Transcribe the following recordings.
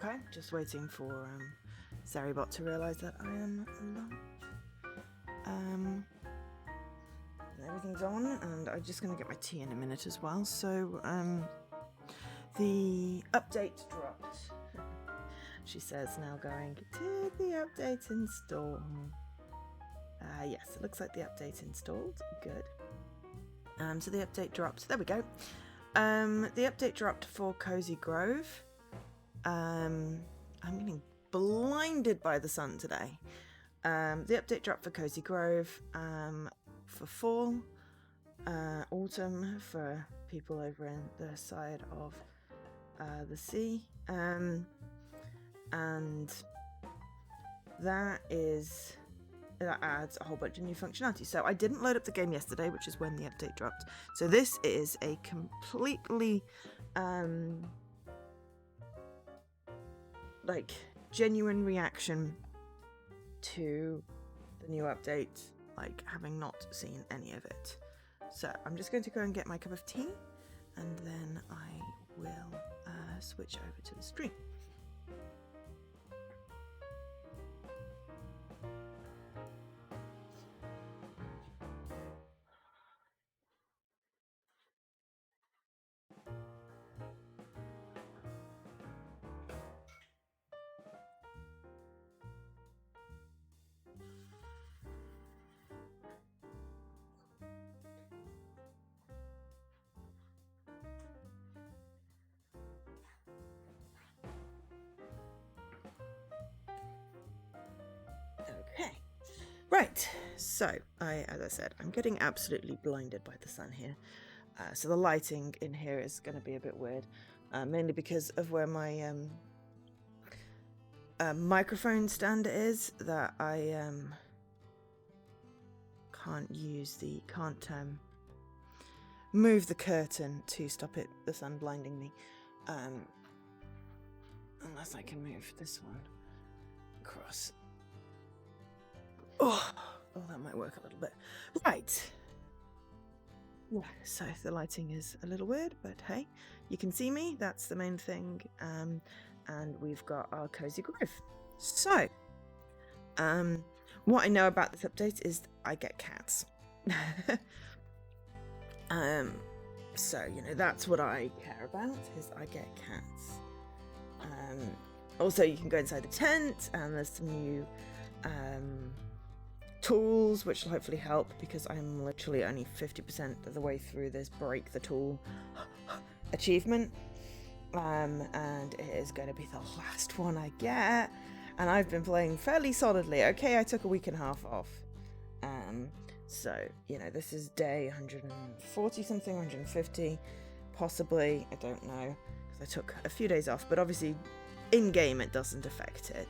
Okay, just waiting for Zaribot to realise that I am alive. Everything's on, and I'm just going to get my tea in a minute as well. So, the update dropped. She says now going, did the update install? Yes, it looks like the update installed. Good. So the update dropped. There we go. The update dropped for Cozy Grove. I'm getting blinded by the sun today. The update dropped for Cozy Grove, for fall, autumn for people over in the side of the sea, and that adds a whole bunch of new functionality. So I didn't load up the game yesterday, which is when the update dropped. So this is a completely like genuine reaction to the new update, like having not seen any of it. So I'm just going to go and get my cup of tea, and then I will switch over to the stream. Okay, right, so as I said, I'm getting absolutely blinded by the sun here. So the lighting in here is going to be a bit weird, mainly because of where my microphone stand is, that I can't move the curtain to stop the sun blinding me, unless I can move this one across. Oh, that might work a little bit. Right. Yeah, so the lighting is a little weird, but hey, you can see me. That's the main thing. And we've got our Cozy Grove. So, what I know about this update is I get cats. So, that's what I care about, is I get cats. Also, you can go inside the tent, and there's some new tools, which will hopefully help, because I'm literally only 50% of the way through this break the tool achievement, and it is going to be the last one I get, and I've been playing fairly solidly. Okay, I took a week and a half off, so this is day 140 something, 150 possibly, I don't know, because I took a few days off, but obviously in game it doesn't affect it.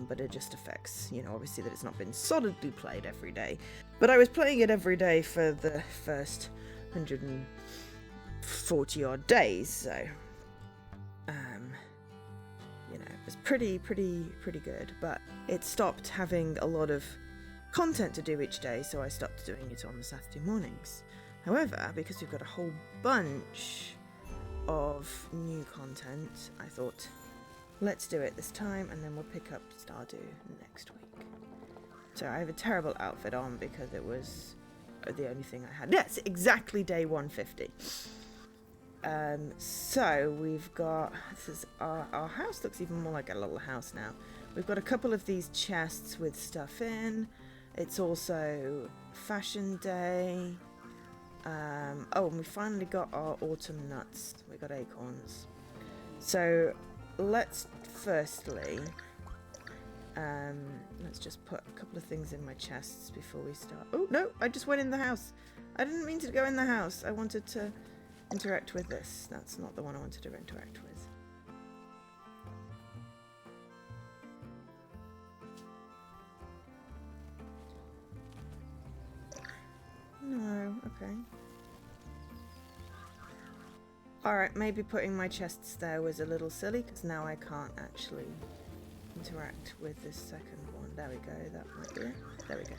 But it just affects, obviously that it's not been solidly played every day. But I was playing it every day for the first 140 odd days, so it was pretty good. But it stopped having a lot of content to do each day, so I stopped doing it on the Saturday mornings. However, because we've got a whole bunch of new content, I thought, let's do it this time, and then we'll pick up Stardew next week. So I have a terrible outfit on because it was the only thing I had. Yes, exactly day 150. So we've got, this is our house looks even more like a little house now. We've got a couple of these chests with stuff in. It's also fashion day. And we finally got our autumn nuts. We got acorns. So let's firstly, let's just put a couple of things in my chests before we start. Oh no, I just went in the house. I didn't mean to go in the house. I wanted to interact with this. That's not the one I wanted to interact with. No, okay. Alright, maybe putting my chests there was a little silly, because now I can't actually interact with this second one. There we go, that might be it. There we go.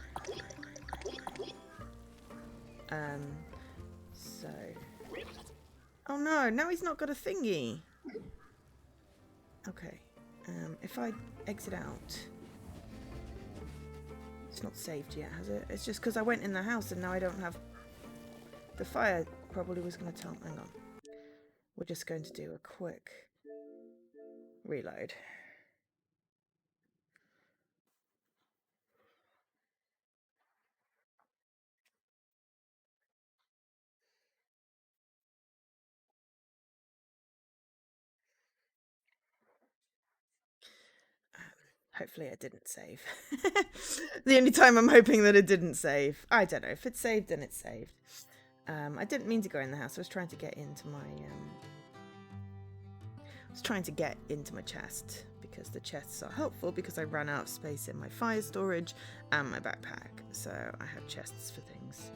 So... Oh no, now he's not got a thingy! Okay. If I exit out... It's not saved yet, has it? It's just because I went in the house and now I don't have... The fire probably was going to tell... Hang on. We're just going to do a quick reload. Hopefully it didn't save. The only time I'm hoping that it didn't save. I don't know. If it's saved, then it's saved. I didn't mean to go in the house. I was trying to get into my... chest because the chests are helpful because I ran out of space in my fire storage and my backpack. So I have chests for things.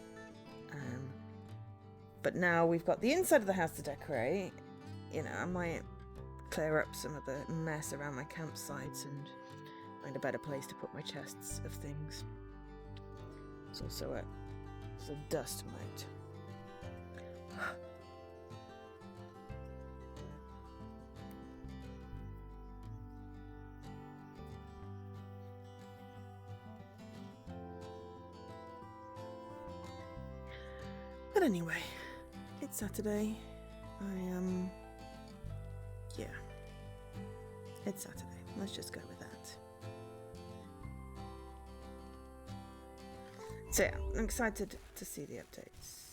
But now we've got the inside of the house to decorate. You know, I might clear up some of the mess around my campsite and find a better place to put my chests of things. It's also a dust mite. But anyway, it's Saturday. Yeah. It's Saturday. Let's just go with that. So yeah, I'm excited to see the updates.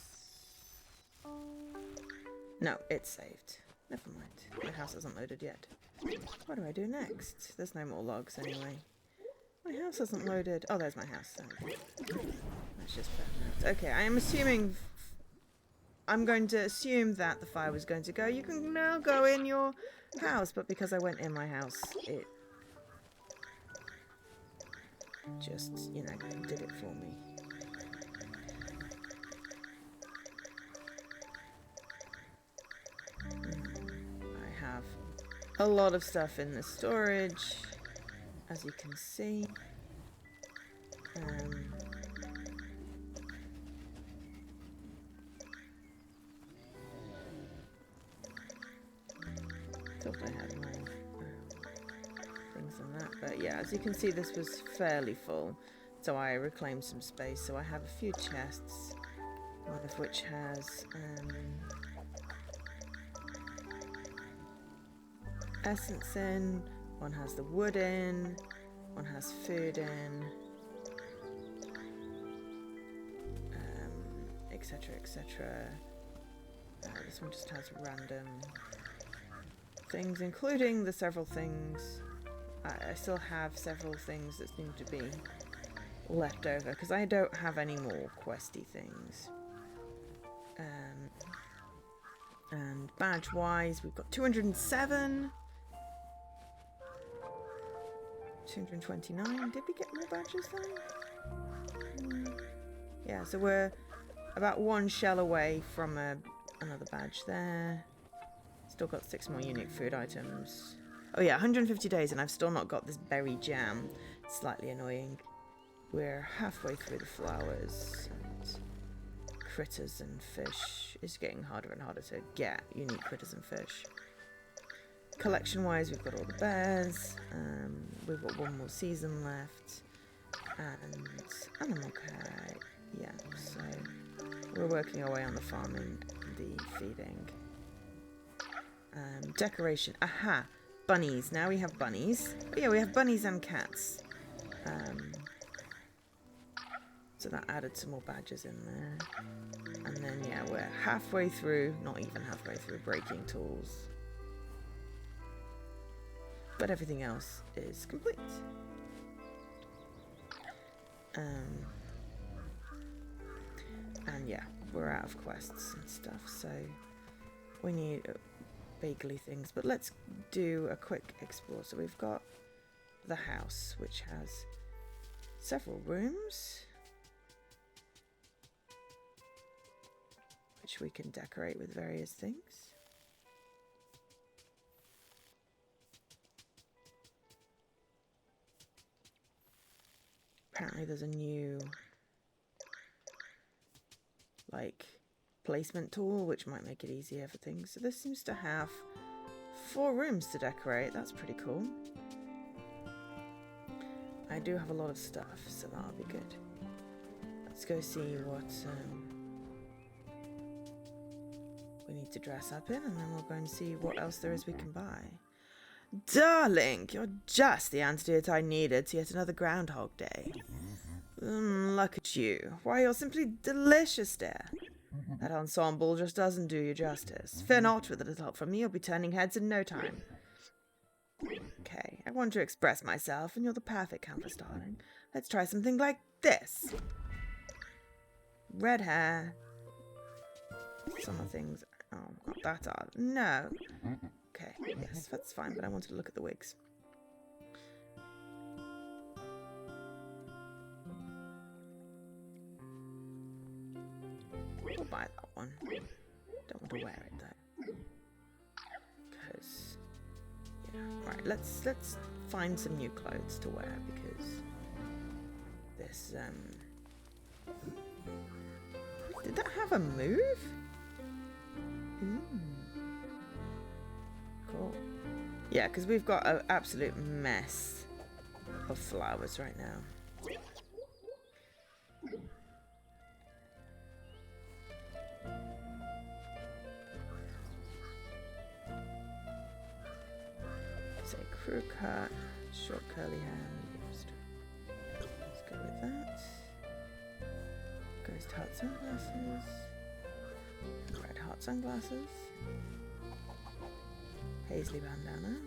No, it's saved. Never mind. My house hasn't loaded yet. What do I do next? There's no more logs anyway. My house hasn't loaded. Oh, there's my house. That's just perfect. Okay, I am assuming... I'm going to assume that the fire was going to go. You can now go in your house, but because I went in my house, it just, you know, did it for me. I have a lot of stuff in the storage, as you can see. Thought I had more things than that, but yeah, as you can see, this was fairly full, so I reclaimed some space. So I have a few chests, one of which has essence in, one has the wood in, one has food in, etc, etc. This one just has random things, including the several things. I still have several things that seem to be left over because I don't have any more questy things. And badge wise, we've got 207, 229. Did we get more badges though? Yeah, so we're about one shell away from another badge there. Still got 6 more unique food items. Oh yeah, 150 days and I've still not got this berry jam. It's slightly annoying. We're halfway through the flowers and critters and fish. It's getting harder and harder to get unique critters and fish. Collection wise, we've got all the bears. We've got one more season left. And animal care. Yeah, so we're working our way on the farming and the feeding. Decoration. Aha! Bunnies. Now we have bunnies. Oh yeah, we have bunnies and cats. So that added some more badges in there. And then, yeah, we're halfway through, not even halfway through, breaking tools. But everything else is complete. And yeah, we're out of quests and stuff, so we need vaguely things. But let's do a quick explore. So we've got the house, which has several rooms, which we can decorate with various things. Apparently there's a new placement tool which might make it easier for things. So this seems to have 4 rooms to decorate. That's pretty cool. I do have a lot of stuff, so that'll be good. Let's go see what we need to dress up in, and then we'll go and see what else there is we can buy. Darling, you're just the antidote I needed to yet another Groundhog Day. Look at you. Why, you're simply delicious, dear. That ensemble just doesn't do you justice. Fear not, with a little help from me, you'll be turning heads in no time. Okay, I want to express myself, and you're the perfect canvas, darling. Let's try something like this. Red hair. Some of the things... Oh, God, that's odd. No. Okay, yes, that's fine, but I wanted to look at the wigs. We'll buy that one. Don't want to wear it, though. Because... Yeah, right, let's find some new clothes to wear, because... This, Did that have a move? Cool. Yeah, because we've got an absolute mess of flowers right now. Say crew cut, short curly hair, medium straight. Let's go with that. Ghost heart sunglasses. Red heart sunglasses. Paisley bandana.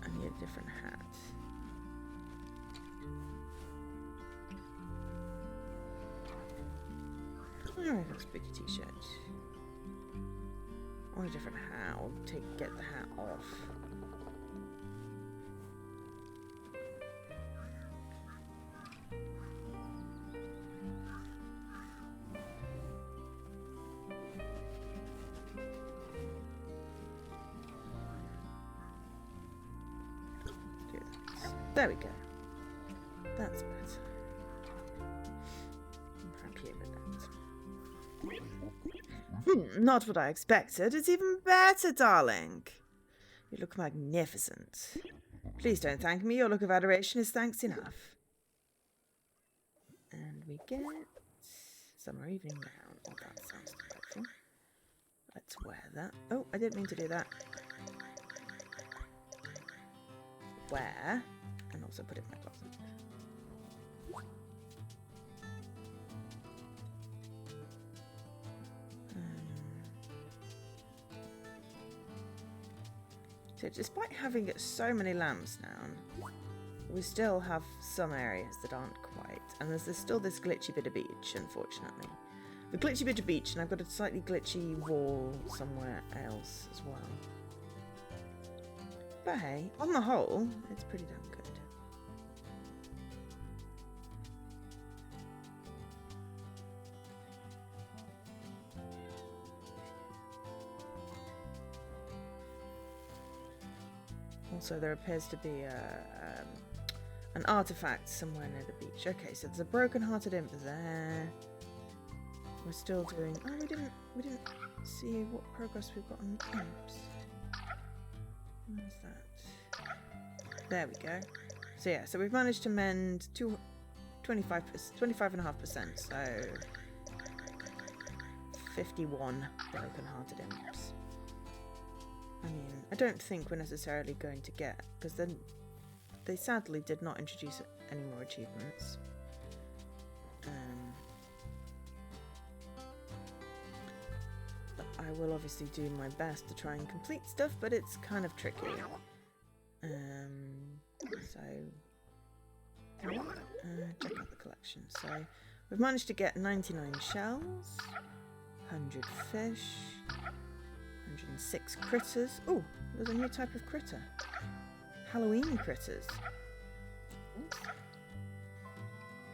I need a different hat. Alright, that's a big t-shirt. I want a different hat. I'll get the hat off. Do that. There we go. That's better. I'm happy with that. Not what I expected. It's even better, darling. You look magnificent. Please don't thank me. Your look of adoration is thanks enough. And we get summer evening gown. Oh, that sounds delightful. Let's wear that. Oh, I didn't mean to do that. Wear, and also put it in my closet. So despite having so many lamps now, we still have some areas that aren't quite. And there's still this glitchy bit of beach, unfortunately. The glitchy bit of beach, and I've got a slightly glitchy wall somewhere else as well. But hey, on the whole, it's pretty damn good. Also, there appears to be an artifact somewhere near the beach. Okay, so there's a broken-hearted imp there. We're still doing... Oh, we didn't see what progress we've got on imps. Where's that? There we go. So yeah, so we've managed to mend 25.5%, so 51 broken-hearted imps. I mean, I don't think we're necessarily going to get, because then they sadly did not introduce any more achievements. But I will obviously do my best to try and complete stuff, but it's kind of tricky. So check out the collection. So we've managed to get 99 shells, 100 fish, 106 critters. Oh, there's a new type of critter. Halloween critters.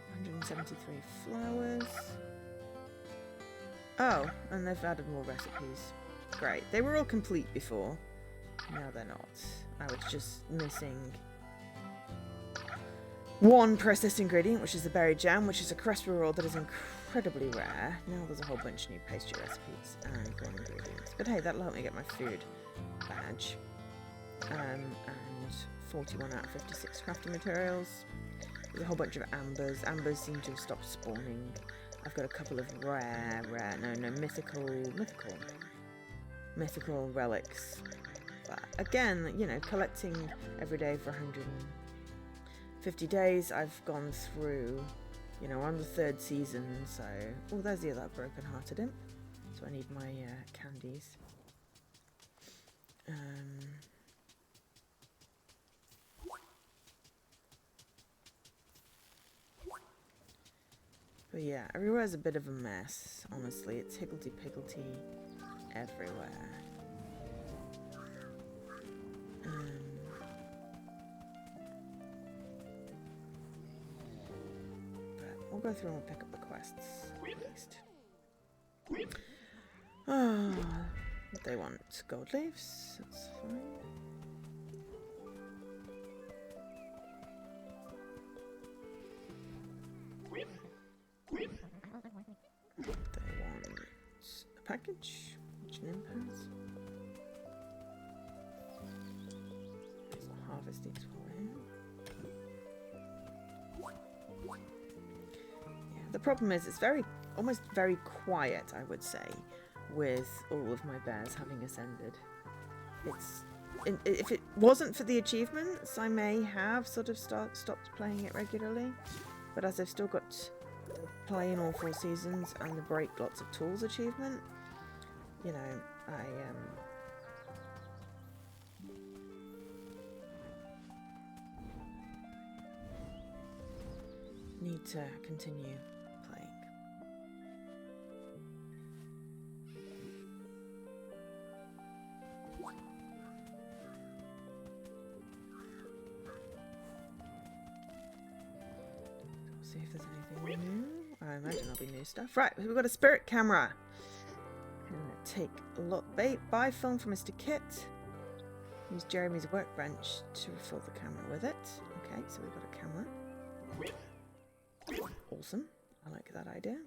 173 flowers. Oh, and they've added more recipes. Great. They were all complete before. No, they're not. I was just missing one processed ingredient, which is the berry jam, which is a crusty roll that is incredibly rare. Now there's a whole bunch of new pastry recipes and green ingredients. But hey, that'll help me get my food badge. And 41 out of 56 crafting materials. There's a whole bunch of ambers. Ambers seem to have stopped spawning. I've got a couple of mythical relics. But again, you know, collecting every day for 150 days. I've gone through, you know, on the 3rd season, so... Oh, there's the other broken-hearted imp. So I need my candies. But yeah, everywhere's a bit of a mess, honestly. It's higgledy-piggledy everywhere. But we'll go through and we'll pick up the quests, at least. Oh, they want gold leaves, that's fine. They want a package, which an imp has. I'll harvest these while we're here. Yeah, the problem is it's almost very quiet, I would say, with all of my bears having ascended. If it wasn't for the achievements, I may have sort of stopped playing it regularly. But as I've still got play in all 4 seasons and the break lots of tools achievement, you know, I need to continue playing. See if there's anything new. I imagine there'll be new stuff. Right, we've got a spirit camera. I'm gonna take a lot buy film from Mr. Kit. Use Jeremy's workbench to refill the camera with it. Okay, so we've got a camera. Awesome. I like that idea.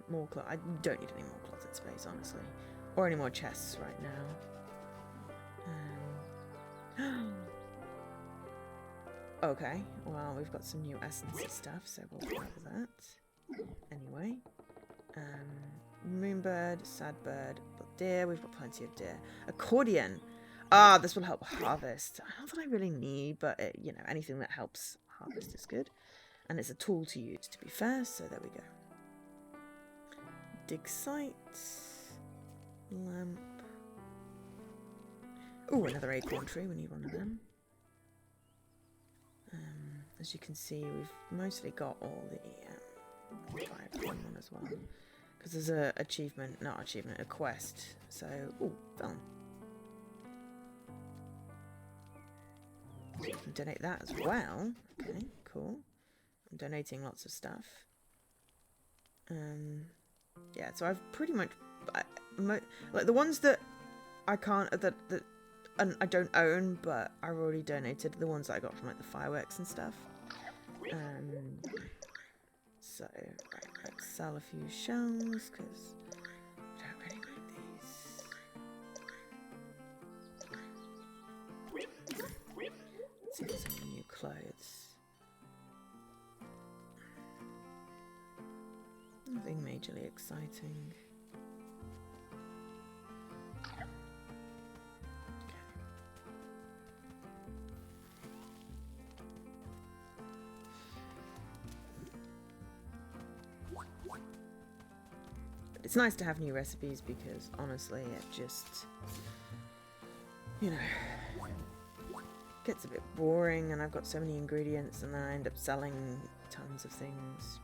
More cloth. I don't need any more closet space, honestly. Or any more chests right now. Okay, well, we've got some new essence stuff, so we'll grab that. Anyway. Moonbird, sadbird, but deer, we've got plenty of deer. Accordion! Ah, this will help harvest. Not that I really need, but, you know, anything that helps harvest is good. And it's a tool to use, to be fair, so there we go. Dig site. Lamp. Oh, another acorn tree, we need one of them. As you can see, we've mostly got all the fire one as well. Because there's a a quest. So, oh, film. So you can donate that as well. Okay, cool. I'm donating lots of stuff. Yeah, so I've pretty much like the ones that I can't and I don't own, but I've already donated the ones that I got from like the fireworks and stuff. So let's sell a few shells because I don't really need these. Let's see if there's any new clothes. Nothing majorly exciting. It's nice to have new recipes because, honestly, it just, you know, gets a bit boring and I've got so many ingredients and then I end up selling tons of things.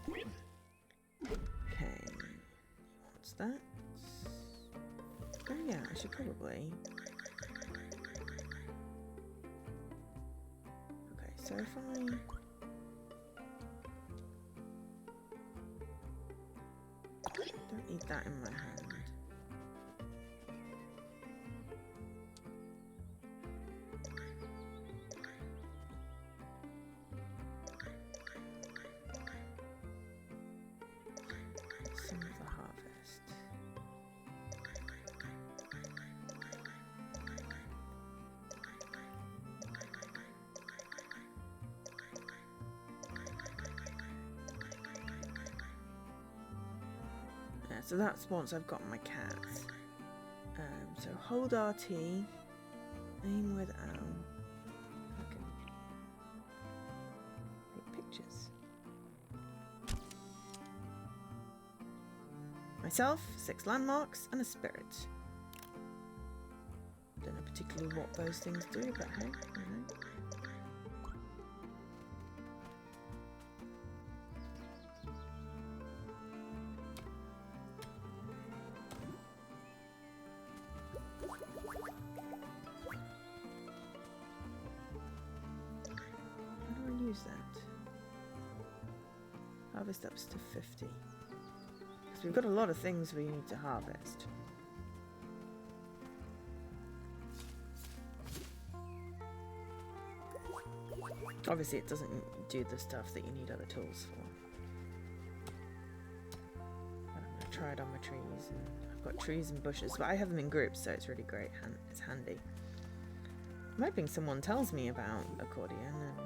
Okay, what's that? Oh yeah, I should probably... Okay, so if I... Don't need that in my hand. so that's once I've got my cats. So hold RT, aim with L. Okay. Take pictures. Myself, 6 landmarks, and a spirit. Don't know particularly what those things do, but hey, you know. How do I use that? Harvest ups to 50. Because we've got a lot of things we need to harvest. Obviously it doesn't do the stuff that you need other tools for. But I'm going to try it on my trees. And I've got trees and bushes, but I have them in groups, so it's really great. It's handy. I'm hoping someone tells me about accordion and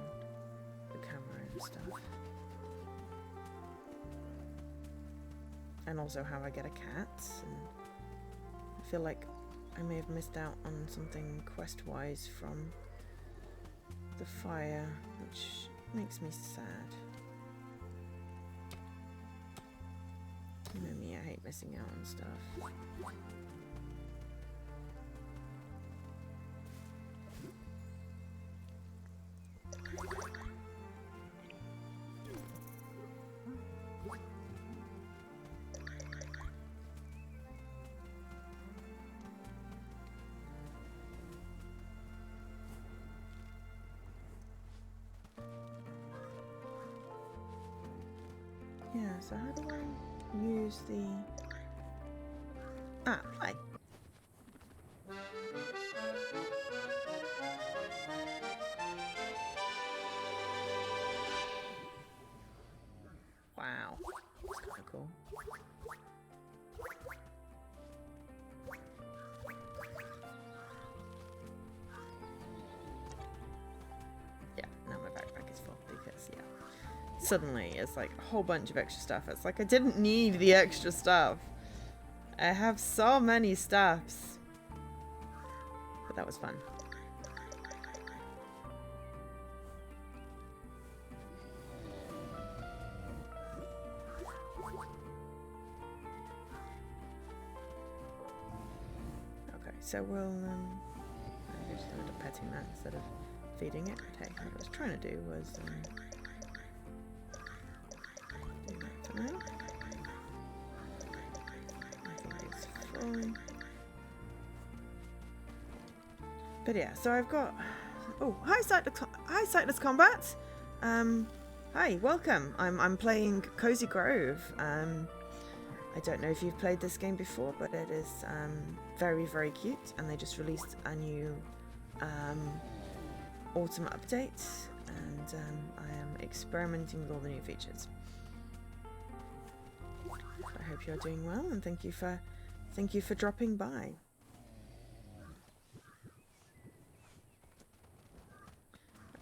the camera and stuff. And also how I get a cat. And I feel like I may have missed out on something quest-wise from the fire, which makes me sad. You know me, I hate missing out on stuff. Yeah, so how do I use the... Ah, play. Wow, that's kind of cool. Yeah, now my backpack is full because, yeah. Suddenly, it's like a whole bunch of extra stuff. It's like I didn't need the extra stuff. I have so many stuffs. But that was fun. Okay, so we'll I just ended up petting that instead of feeding it. Okay, what I was trying to do was do that for now. I think it's fine. But yeah, so I've got... Oh, hi Sightless Combat! Hi, welcome. I'm playing Cozy Grove. I don't know if you've played this game before, but it is very, very cute, and they just released a new autumn update, and I am experimenting with all the new features. I hope you're doing well, and thank you for dropping by.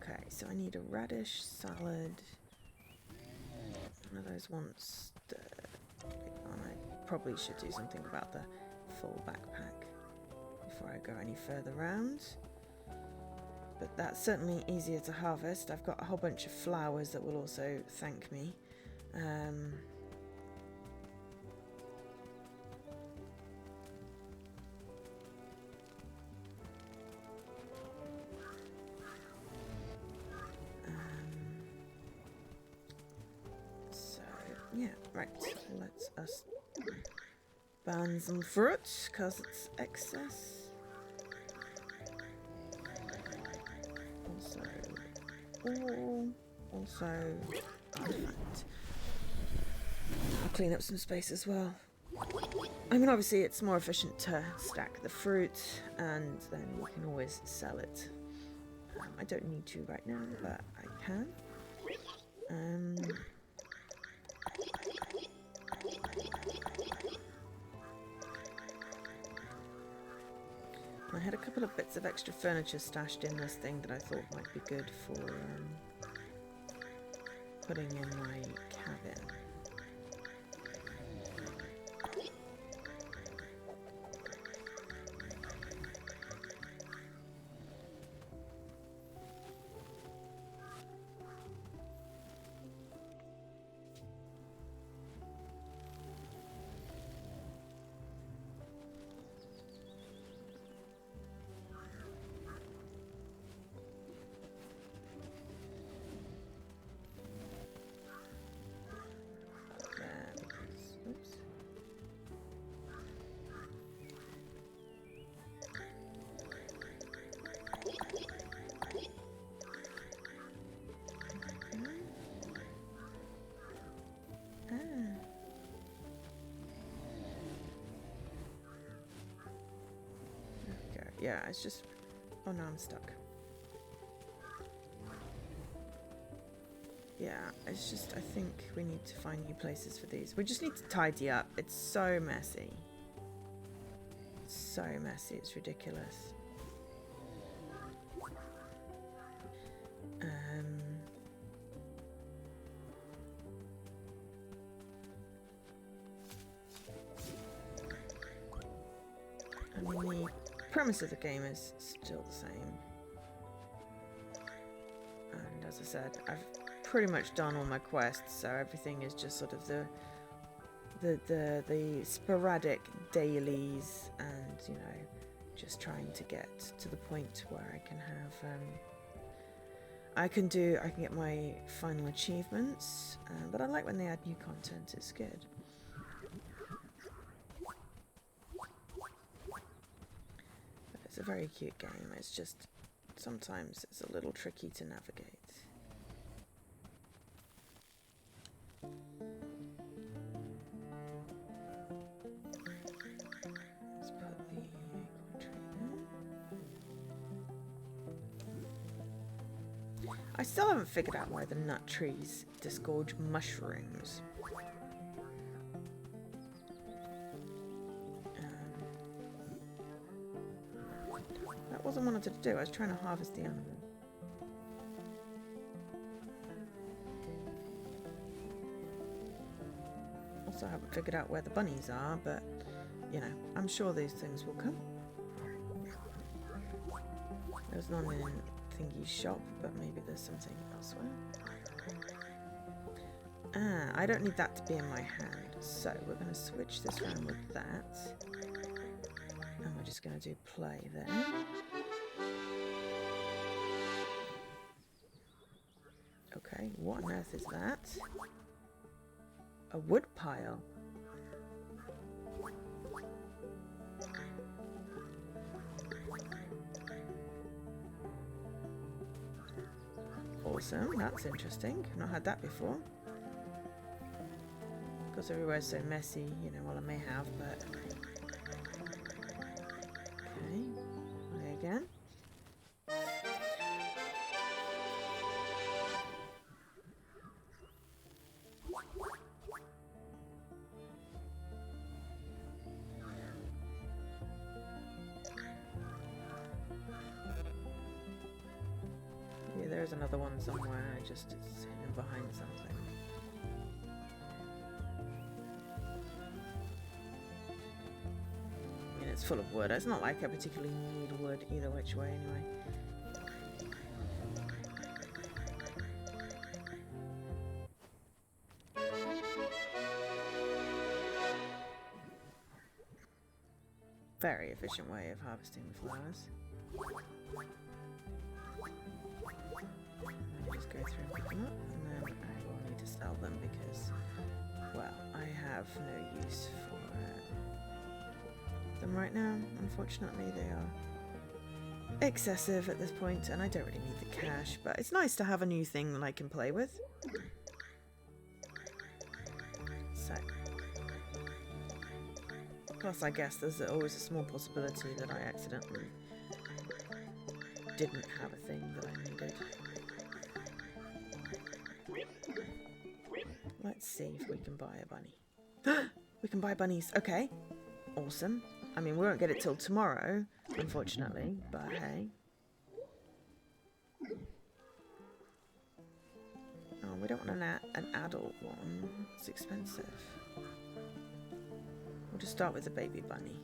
Okay, so I need a radish salad. One of those ones. I probably should do something about the full backpack before I go any further round. But that's certainly easier to harvest. I've got a whole bunch of flowers that will also thank me. So, yeah, right. Let's us burn some fruit, because it's excess. Also artifact. I'll clean up some space as well. I mean, obviously it's more efficient to stack the fruit, and then you can always sell it. I don't need to right now, but I can. I had a couple of bits of extra furniture stashed in this thing that I thought might be good for putting in my cabin. yeah, it's just... Oh no, I'm stuck. Yeah, it's just, I think we need to find new places for these. We just need to tidy up. It's so messy. It's so messy, it's ridiculous. I mean, the premise of the game is still the same. And as I said, I've pretty much done all my quests, so everything is just sort of the sporadic dailies, and you know, just trying to get to the point where I can have I can get my final achievements, but I like when they add new content. It's good. It's a very cute game. It's just sometimes it's a little tricky to navigate. Let's put the acorn tree there. I still haven't figured out why the nut trees disgorge mushrooms. That wasn't what I wanted to do. I was trying to harvest the animal. Also, I haven't figured out where the bunnies are, but, you know, I'm sure these things will come. There's none in Thingy's shop, but maybe there's something elsewhere. Ah, I don't need that to be in my hand, so we're going to switch this around with that. And we're just going to do play there. Okay, what on earth is that? A wood pile. Awesome, that's interesting. I've not had that before. Because everywhere's so messy, you know, well I may have, but... Okay, play again. Yeah, there's another one somewhere, just it's hidden behind something. I mean, it's full of wood. It's not like I particularly need wood either which way anyway. Very efficient way of harvesting the flowers. Just go through and pick them up, and then I will need to sell them because, well, I have no use for them right now. Unfortunately, they are excessive at this point, and I don't really need the cash, but it's nice to have a new thing that I can play with. So, plus I guess there's always a small possibility that I accidentally didn't have a thing that I needed. Let's see if we can buy a bunny. We can buy bunnies. Okay. Awesome. I mean, we won't get it till tomorrow, unfortunately, but hey. Oh, we don't want an adult one. It's expensive. We'll just start with a baby bunny.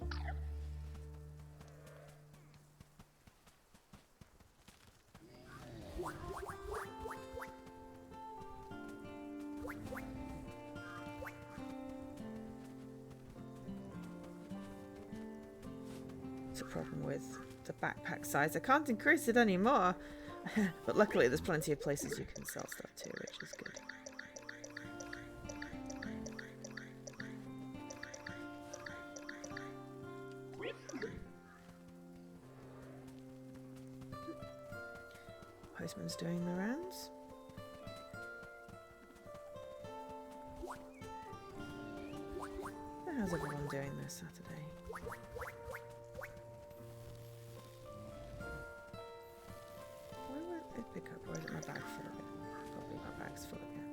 It's a problem with the backpack size. I can't increase it anymore. But luckily there's plenty of places you can sell stuff to, which is good. Postman's doing the rounds. How's everyone doing this Saturday? Why won't it pick up? Or is it my bag full again? Probably my bag's full again.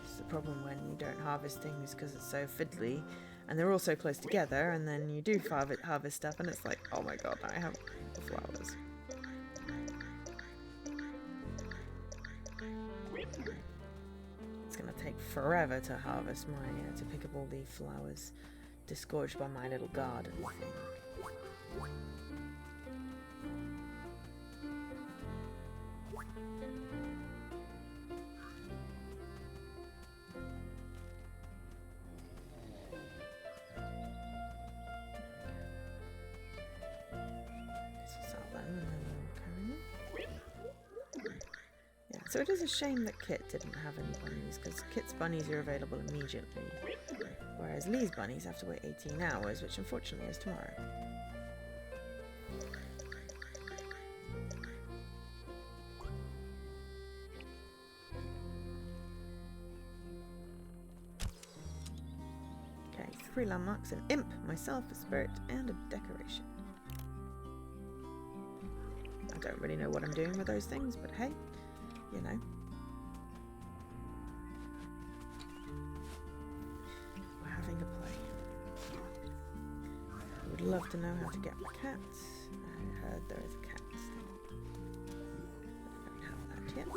It's the problem when you don't harvest things because it's so fiddly and they're all so close together, and then you do harvest stuff and it's like, oh my god, I have the flowers. It's gonna take forever to harvest my, to pick up all the flowers disgorged by my little garden thing. So it is a shame that Kit didn't have any bunnies, because Kit's bunnies are available immediately, whereas Lee's bunnies have to wait 18 hours, which unfortunately is tomorrow. Okay, 3 landmarks, an imp, myself, a spirit, and a decoration. I don't really know what I'm doing with those things, but hey. You know. We're having a play. I would love to know how to get my cats. I heard there is a cat still. I don't have that yet.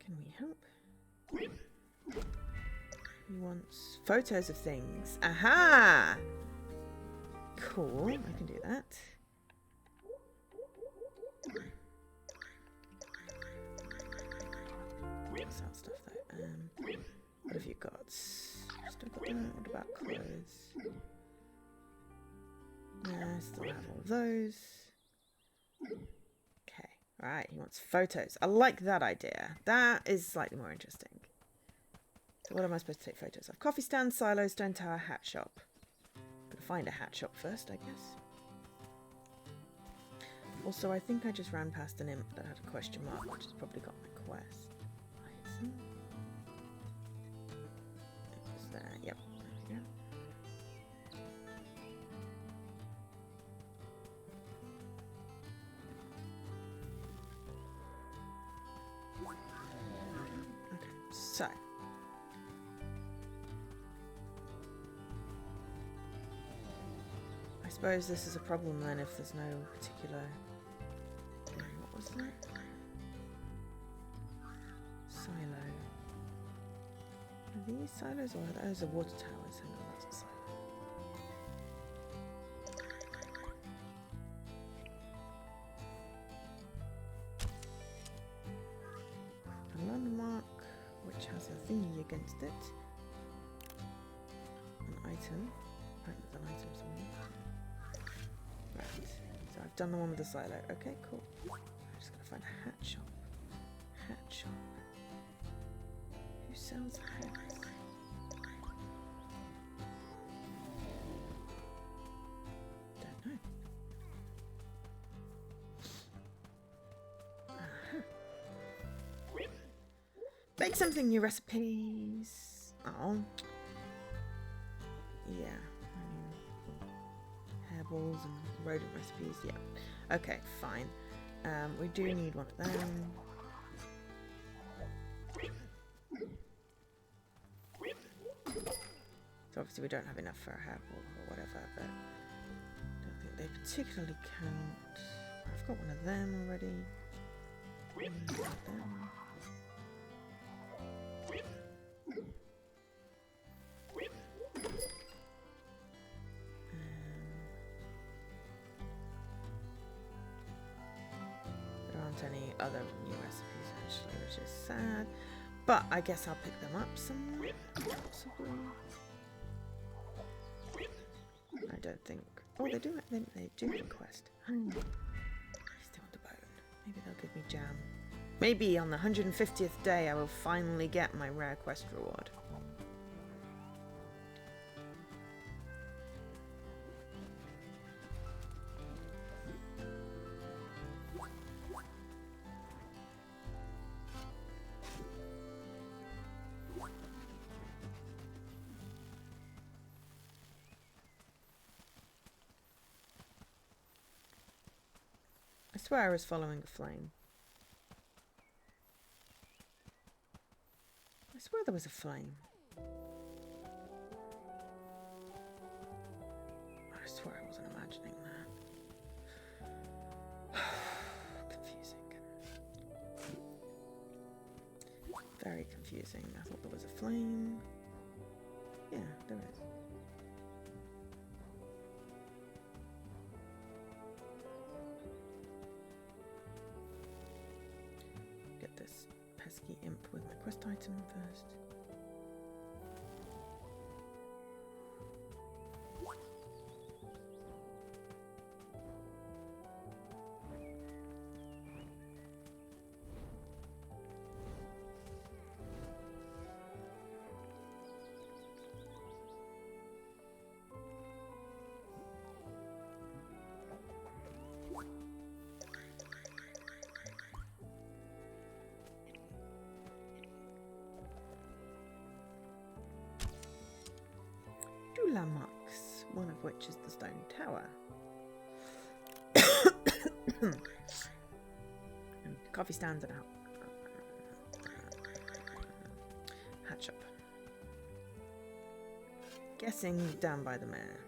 Can we help? He wants photos of things. Aha! Cool, I can do that. Sell stuff though. What have you got? Still got that. What about clothes? Yeah, I still have all of those. Okay, right. He wants photos. I like that idea. That is slightly more interesting. So what am I supposed to take photos of? Coffee stand, silo, stone tower, hat shop. Gotta find a hat shop first, I guess. Also, I think I just ran past an imp that had a question mark, which has probably got my quest. It was there. Yep. There we go. Okay, so. I suppose this is a problem then if there's no particular... What was that? Silo. Are these silos or are those the water towers? Hang on, that's a silo. A landmark which has a thingy against it. An item. I think there's an item somewhere. Right. So I've done the one with the silo. Okay, cool. I'm just gonna find a hat shop. Hat shop. Who sells hats? Don't know. Make something new recipes. Oh. Yeah. Hairballs and rodent recipes. Yeah. Okay, fine. We do need one of them. So obviously we don't have enough for a hairball or whatever, but I don't think they particularly count. I've got one of them already. There aren't any other new recipes actually, which is sad. But I guess I'll pick them up somewhere, possibly. I don't think. Oh, they do. They do request. Still on the bone. Maybe they'll give me jam. Maybe on the 150th day I will finally get my rare quest reward. swear I was following a flame. I swear there was a flame. I swear I wasn't imagining that. Confusing. Very confusing. I thought there was a flame. Yeah, there is. Get this pesky imp with my quest item first. Lammocks, one of which is the stone tower. Coffee stands and hatch up. Guessing down by the mare.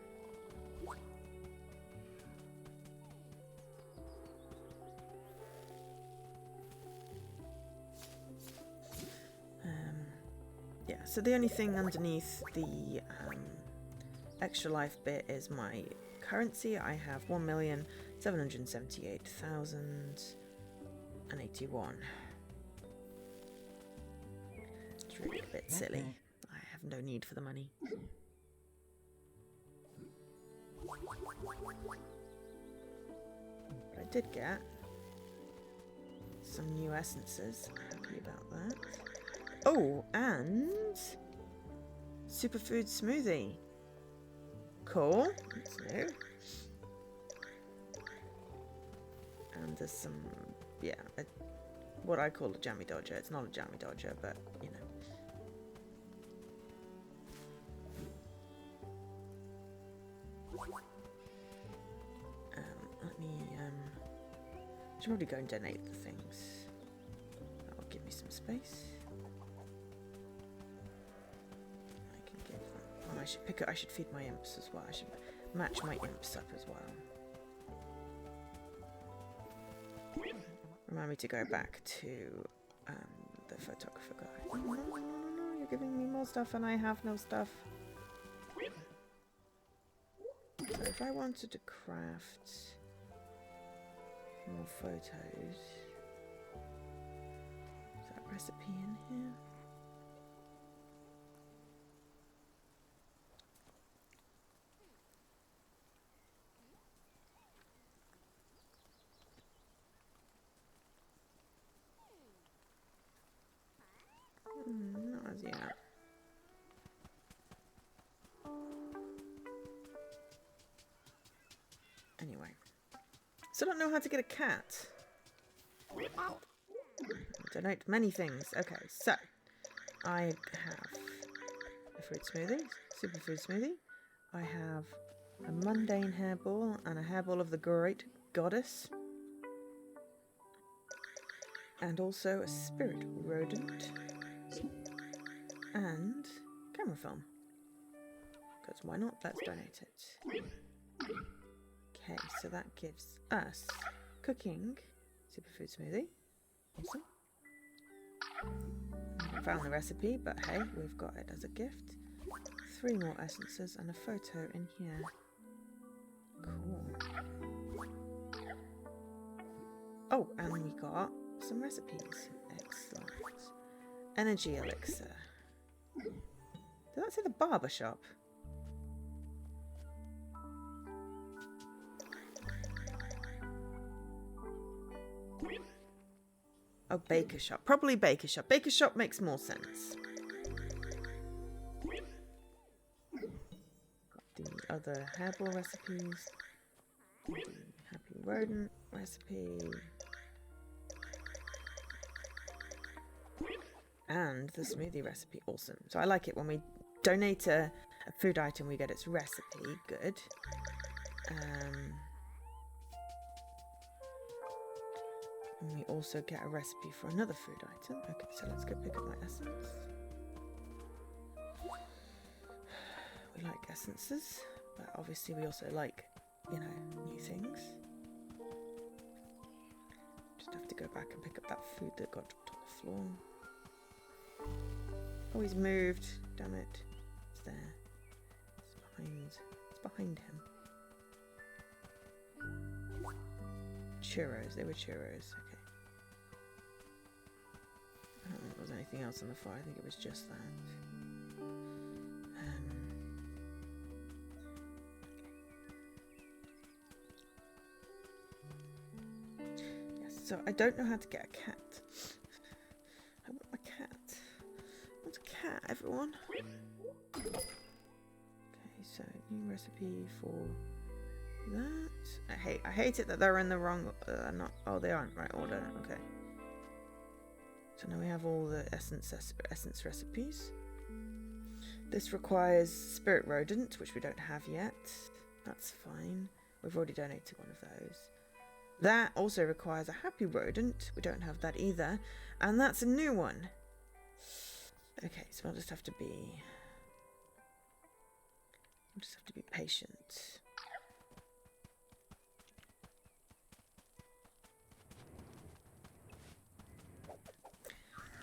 Yeah, so the only thing underneath the extra life bit is my currency. I have 1,778,081. It's really a bit silly. I have no need for the money. But I did get some new essences. Happy about that. Oh, and superfood smoothie. Cool. That's new. And there's some, yeah, what I call a jammy dodger. It's not a jammy dodger, but you know. Let me, should probably go and donate the things. That'll give me some space. I should pick it. I should feed my imps as well. I should match my imps up as well. Remind me to go back to the photographer guy. No, no, no, no, no! You're giving me more stuff, and I have no stuff. So if I wanted to craft more photos, is that recipe in here? Not as yet. Anyway, so I don't know how to get a cat. Donate many things. Okay, so I have a fruit smoothie, superfood smoothie. I have a mundane hairball and a hairball of the great goddess. And also a spirit rodent. And camera film. Because why not? Let's donate it. Okay, so that gives us cooking superfood smoothie. Awesome. I found the recipe, but hey, we've got it as a gift. 3 more essences and a photo in here. Cool. Oh, and we got some recipes. Excellent. Energy elixir. Did that say the barber shop? Oh, baker shop. Probably baker shop. Baker shop makes more sense. Got the other hairball recipes. The happy rodent recipe. And the smoothie recipe. Awesome. So I like it when we donate a food item, we get its recipe. Good. And we also get a recipe for another food item. Okay, so let's go pick up my essence. We like essences, but obviously we also like, you know, new things. Just have to go back and pick up that food that got dropped on the floor. Oh, he's moved. Damn it. It's there. It's behind him. Churros. They were churros. Okay. I don't think there was anything else on the floor. I think it was just that. Yes, so I don't know how to get a cat. I want a cat. I want a cat, everyone. Okay, so new recipe for that. I hate it that they're in the wrong. They aren't right order. Okay. So now we have all the essence recipes. This requires spirit rodent, which we don't have yet. That's fine. We've already donated one of those. That also requires a happy rodent. We don't have that either. And that's a new one. Okay, so I'll just have to be patient.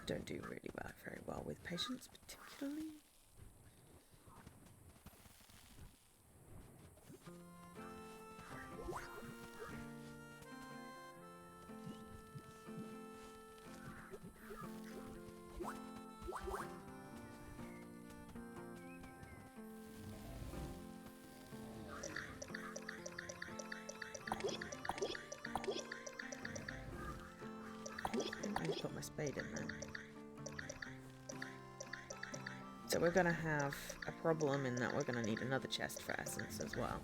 Don't do very well with patience, particularly. I just put my spade in there. So we're going to have a problem in that we're going to need another chest for essence as well.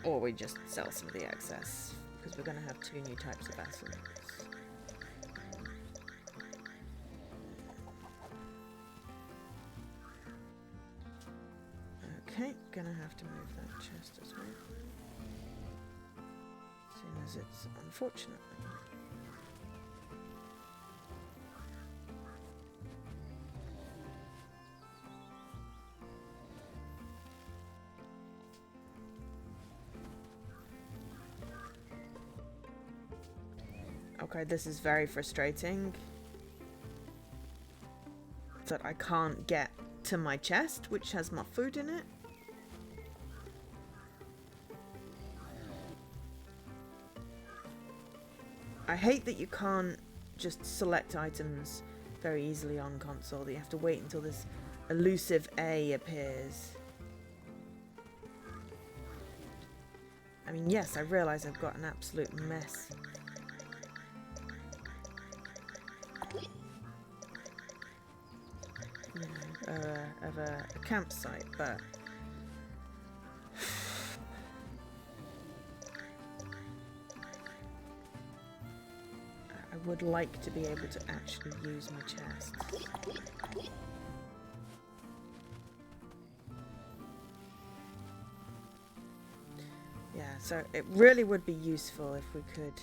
Or we just sell some of the excess, because we're going to have 2 new types of essence. Okay, gonna have to move that chest as well. As soon as it's unfortunately. Okay, this is very frustrating. That I can't get to my chest, which has my food in it. I hate that you can't just select items very easily on console, that you have to wait until this elusive A appears. I mean, yes, I realise I've got an absolute mess. You know, of a campsite, but I would like to be able to actually use my chest. Yeah, so it really would be useful if we could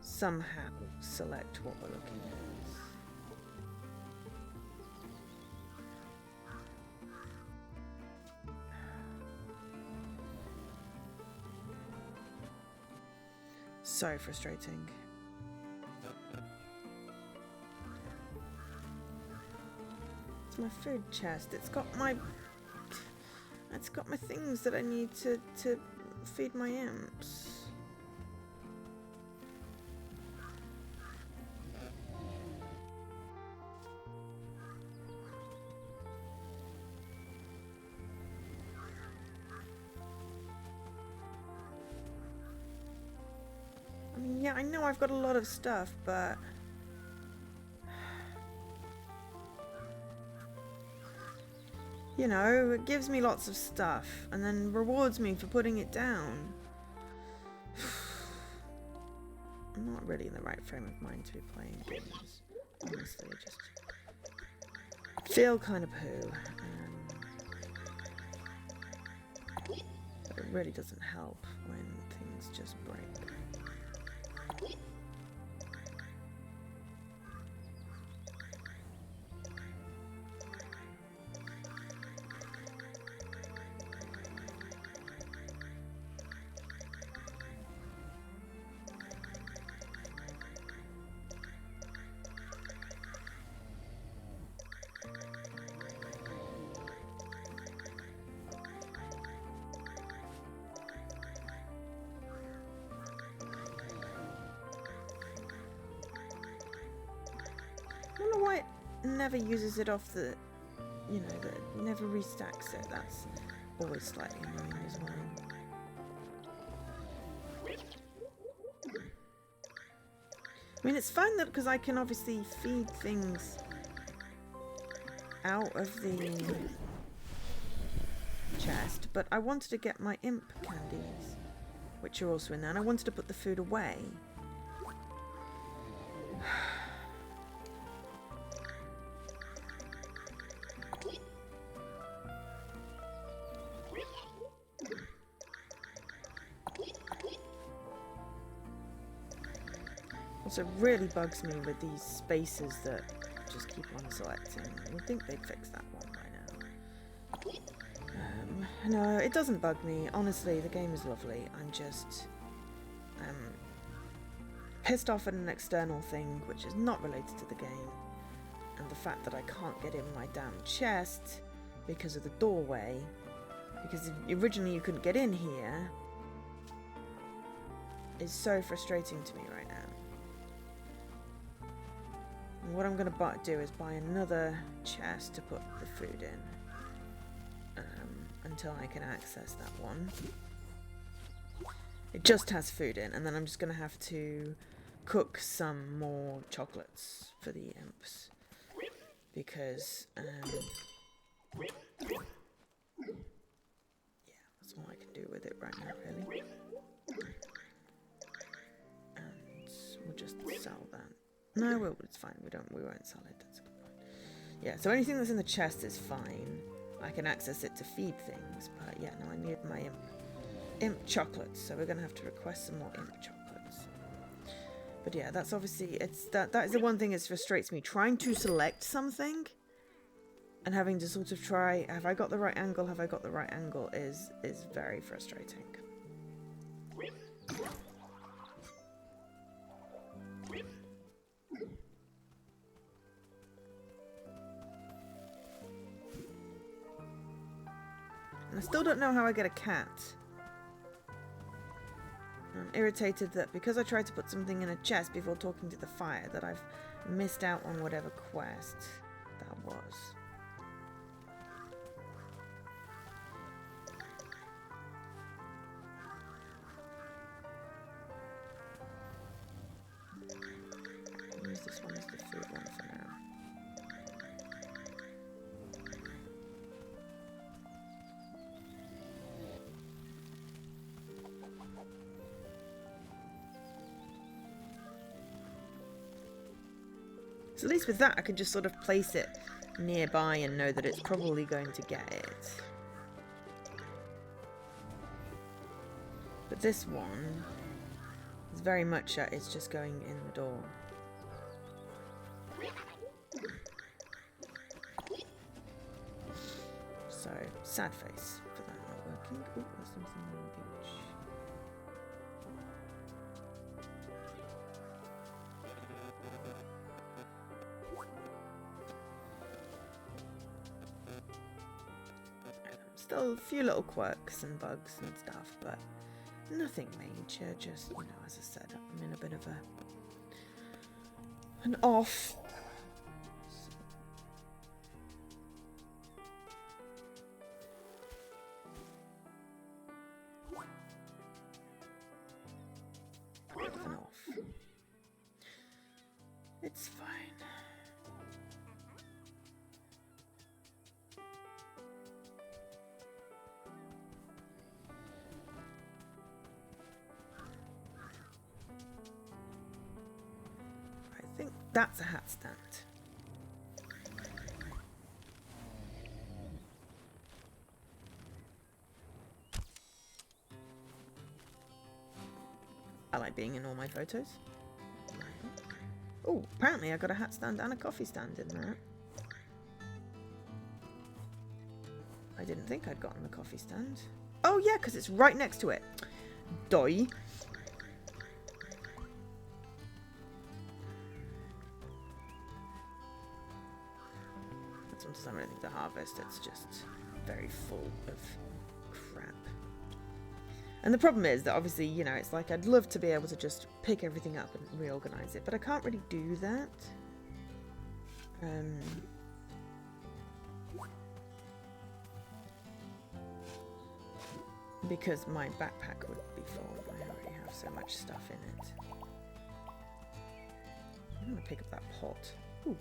somehow select what we're looking at. So frustrating. It's my food chest. It's got my things that I need to feed my imps. I mean, yeah, I know I've got a lot of stuff, but you know, it gives me lots of stuff and then rewards me for putting it down. I'm not really in the right frame of mind to be playing games. Honestly, I just feel kind of poo. But it really doesn't help when things just break. never uses it off the, you know, that never restacks it. That's always slightly annoying as well. I mean, it's fine that because I can obviously feed things out of the chest, but I wanted to get my imp candies, which are also in there, and I wanted to put the food away. Also, it really bugs me with these spaces that just keep on selecting. You'd think they'd fix that one by now. No, it doesn't bug me. Honestly, the game is lovely. I'm just pissed off at an external thing which is not related to the game, and the fact that I can't get in my damn chest because of the doorway, because originally you couldn't get in here, is so frustrating to me right now. And what I'm going to do is buy another chest to put the food in until I can access that one. It just has food in, and then I'm just going to have to cook some more chocolates for the imps, because yeah, that's all I can do with it right now, really. And we'll just sell that. No, it's fine. We won't sell it. That's a good point. Yeah, so anything that's in the chest is fine. I can access it to feed things, but yeah, no, I need my imp chocolates, so we're gonna have to request some more imp chocolates. But yeah, that's obviously that is the one thing that frustrates me. Trying to select something and having to sort of try, have I got the right angle? Have I got the right angle? Is very frustrating. And I still don't know how I get a cat. I'm irritated that because I tried to put something in a chest before talking to the fire, that I've missed out on whatever quest that was. I'll use this one as the food one for now. So at least with that, I can just sort of place it nearby and know that it's probably going to get it. But this one is very much it's just going in the door. So, sad face for that not working. Oh, there's something on the beach. Still a few little quirks and bugs and stuff, but nothing major. Just, you know, as I said, I'm in a bit of an off. Bit of an off. It's fine. I think that's a hat stand. I like being in all my photos. Oh, apparently I got a hat stand and a coffee stand in there. I didn't think I'd gotten the coffee stand. Oh yeah, because it's right next to it. Doi. Sometimes I'm anything to harvest, it's just very full of crap. And the problem is that obviously, you know, it's like I'd love to be able to just pick everything up and reorganize it, but I can't really do that. Because my backpack would be full. I already have so much stuff in it. I'm gonna pick up that pot. Ooh.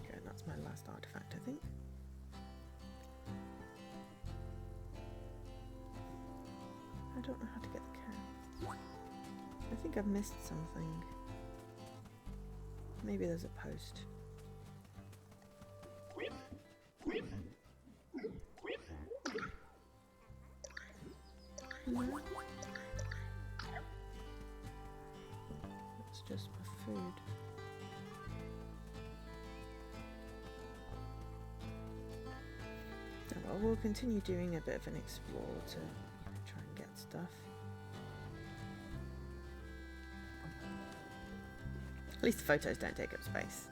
Okay, that's my last artifact, I think. I don't know how to get the cat. I think I've missed something. Maybe there's a post. No. It's just my food. Oh, well, we'll continue doing a bit of an explore to try and get stuff. At least the photos don't take up space.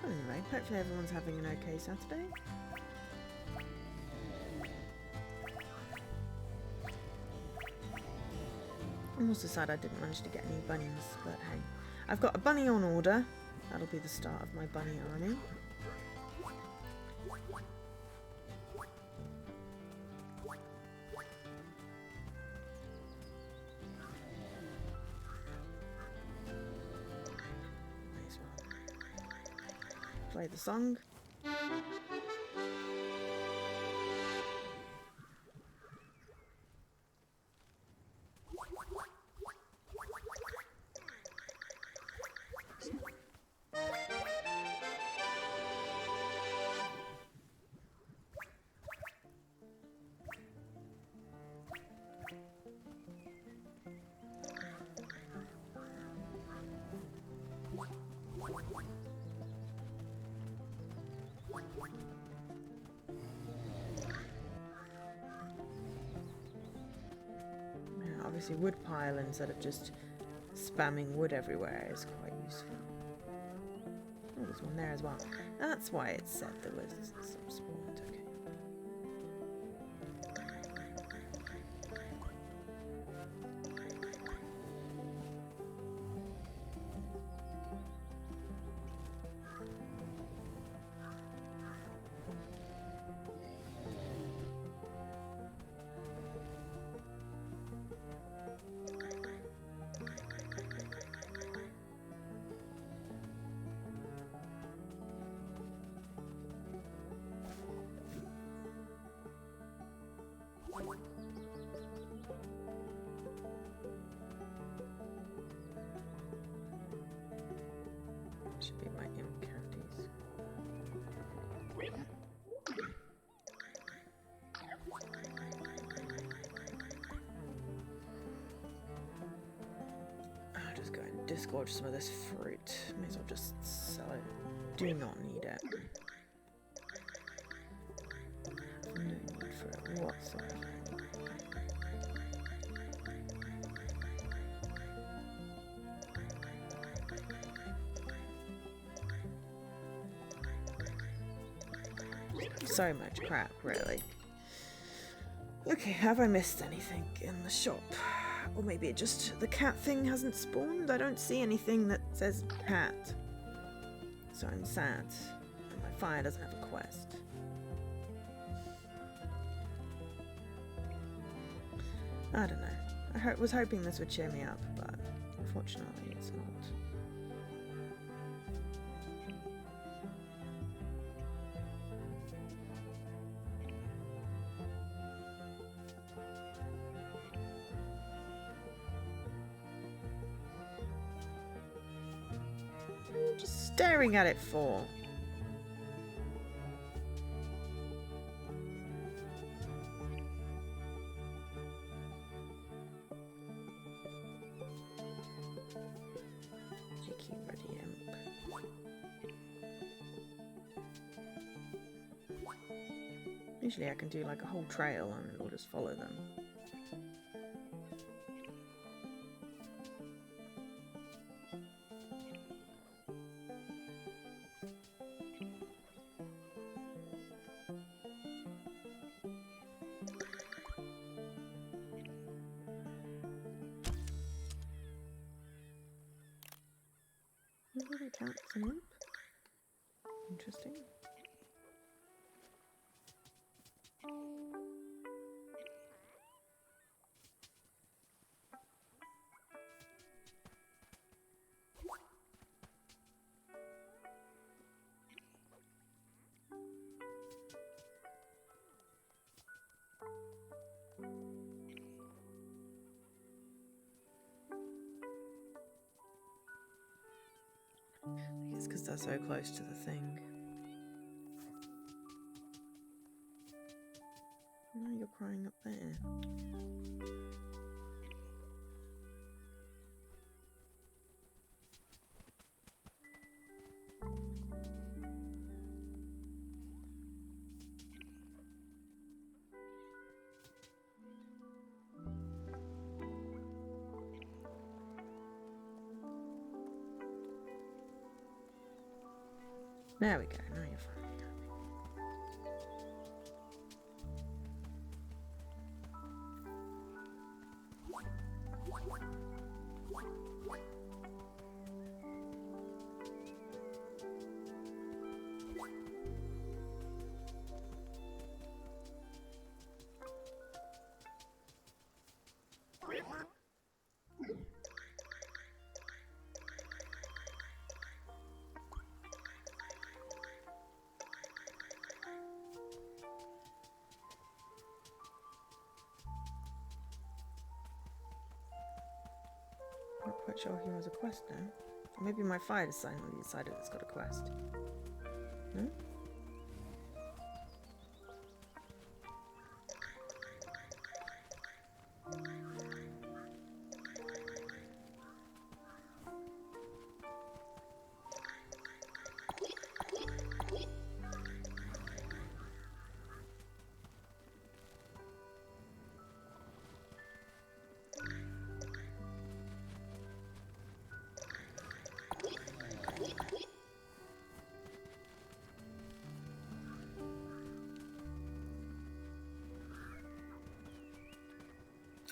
Anyway, hopefully everyone's having an okay Saturday. I'm also sad I didn't manage to get any bunnies, but hey. I've got a bunny on order. That'll be the start of my bunny army. May as well play the song. Obviously wood pile instead of just spamming wood everywhere is quite useful. Oh, there's one there as well. That's why it said there was some spawned. Okay. Should be my imp candies. I'll just go and disgorge some of this fruit. May as well just sell it. Do not need it. No need for it whatsoever. So much crap, really. Okay, have I missed anything in the shop? Or maybe it just the cat thing hasn't spawned? I don't see anything that says cat. So I'm sad. And my fire doesn't have a quest. I don't know. I was hoping this would cheer me up, but unfortunately it's not. Just staring at it for. Cheeky ready imp. Usually I can do like a whole trail and it'll just follow them. Count as an imp. Interesting. I guess because they're so close to the thing. Now you're crying up there. There we go, now you're finally happy. Not quite sure he has a quest now. Or maybe my fire sign on the side it's got a quest. No?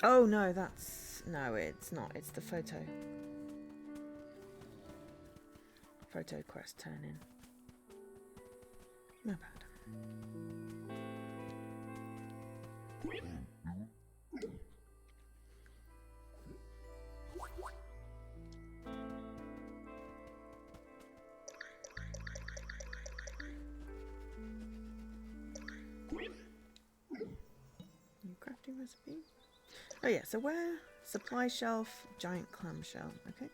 Oh no, that's... No, it's not. It's the photo. Photo quest turn in. My bad. New crafting recipe. Oh yeah, so where? Supply shelf, giant clamshell. Okay.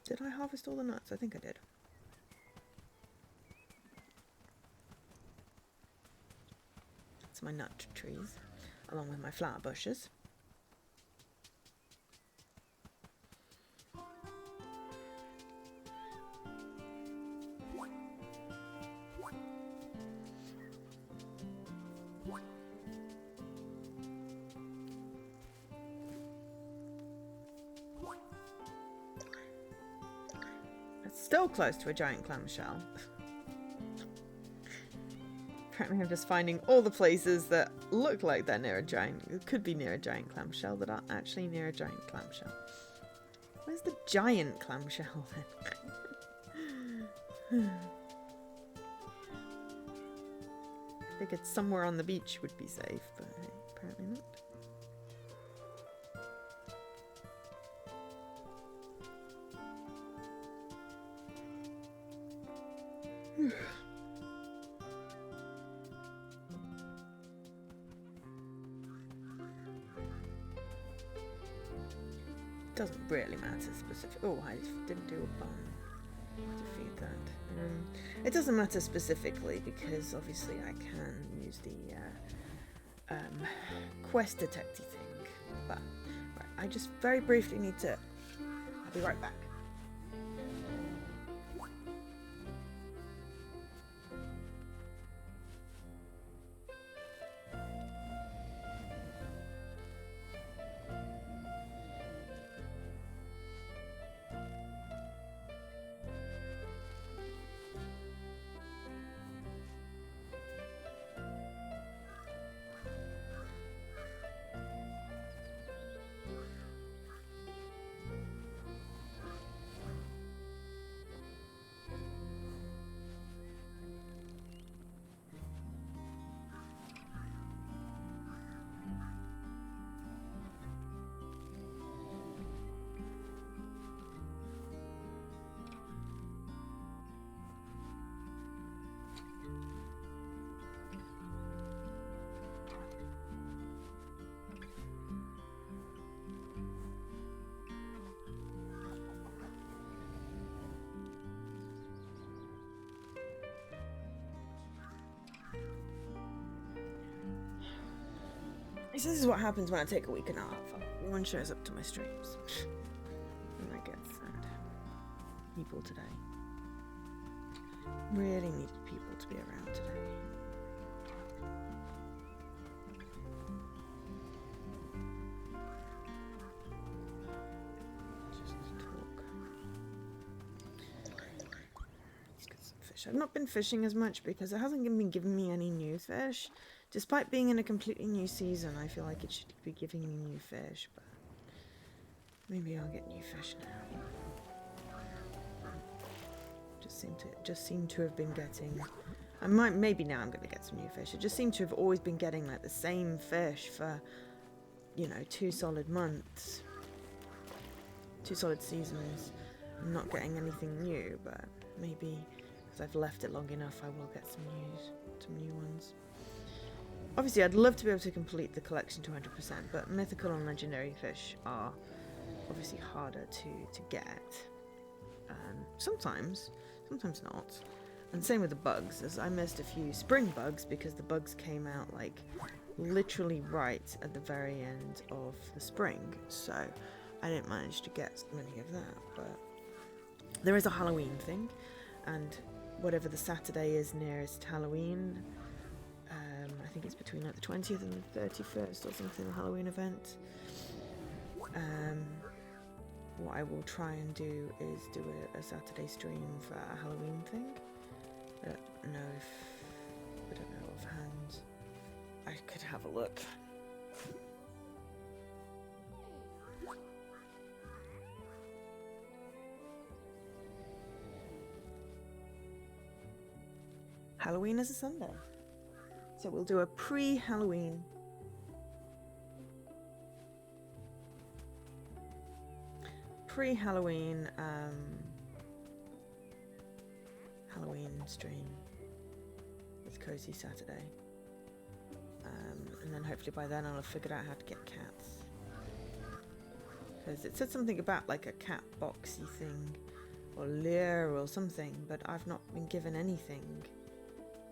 Did I harvest all the nuts? I think I did. That's my nut trees, along with my flower bushes. Still close to a giant clamshell. Apparently I'm just finding all the places that look like they're near a giant, could be near a giant clamshell, that are actually near a giant clamshell. Where's the giant clamshell then? I figured somewhere on the beach would be safe, but hey, apparently not. Doesn't really matter specific. Oh, I didn't do a bomb to feed that. It doesn't matter specifically because obviously I can use the quest detecty thing. But right, I just very briefly need to... I'll be right back. This is what happens when I take a week and a half off. No one shows up to my streams. And I get sad. People today. Really needed people to be around today. Just talk. Let's get some fish. I've not been fishing as much because it hasn't been giving me any new fish. Despite being in a completely new season, I feel like it should be giving me new fish, but maybe I'll get new fish now. Just seem to have been getting. Maybe now I'm going to get some new fish. I just seem to have always been getting like the same fish for, you know, 2 solid months, 2 solid seasons. I'm not getting anything new, but maybe because I've left it long enough, I will get some new ones. Obviously, I'd love to be able to complete the collection to 100%, but mythical and legendary fish are obviously harder to get. Sometimes not. And same with the bugs, as I missed a few spring bugs because the bugs came out like literally right at the very end of the spring, so I didn't manage to get many of that. But there is a Halloween thing, and whatever the Saturday is nearest Halloween, I think it's between like the 20th and the 31st or something, the Halloween event. What I will try and do is do a Saturday stream for a Halloween thing. I don't know offhand. I could have a look. Halloween is a Sunday. So we'll do a pre-Halloween. Pre-Halloween Halloween stream with Cozy Saturday. And then hopefully by then I'll have figured out how to get cats. Because it said something about like a cat boxy thing or lure or something, but I've not been given anything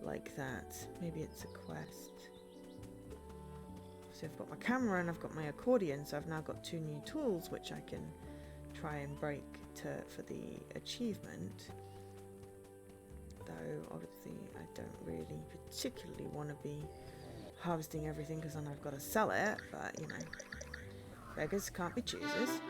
like that. Maybe it's a quest. So I've got my camera and I've got my accordion, so I've now got 2 new tools which I can try and break for the achievement. Though obviously I don't really particularly want to be harvesting everything because then I've got to sell it, but you know, beggars can't be choosers.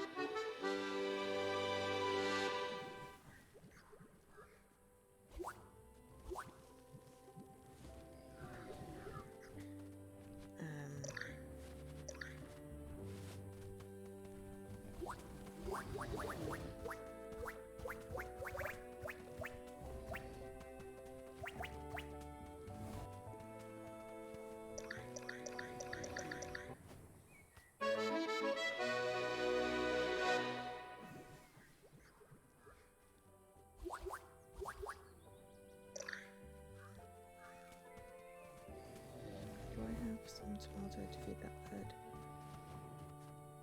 Some tomato to feed that bird.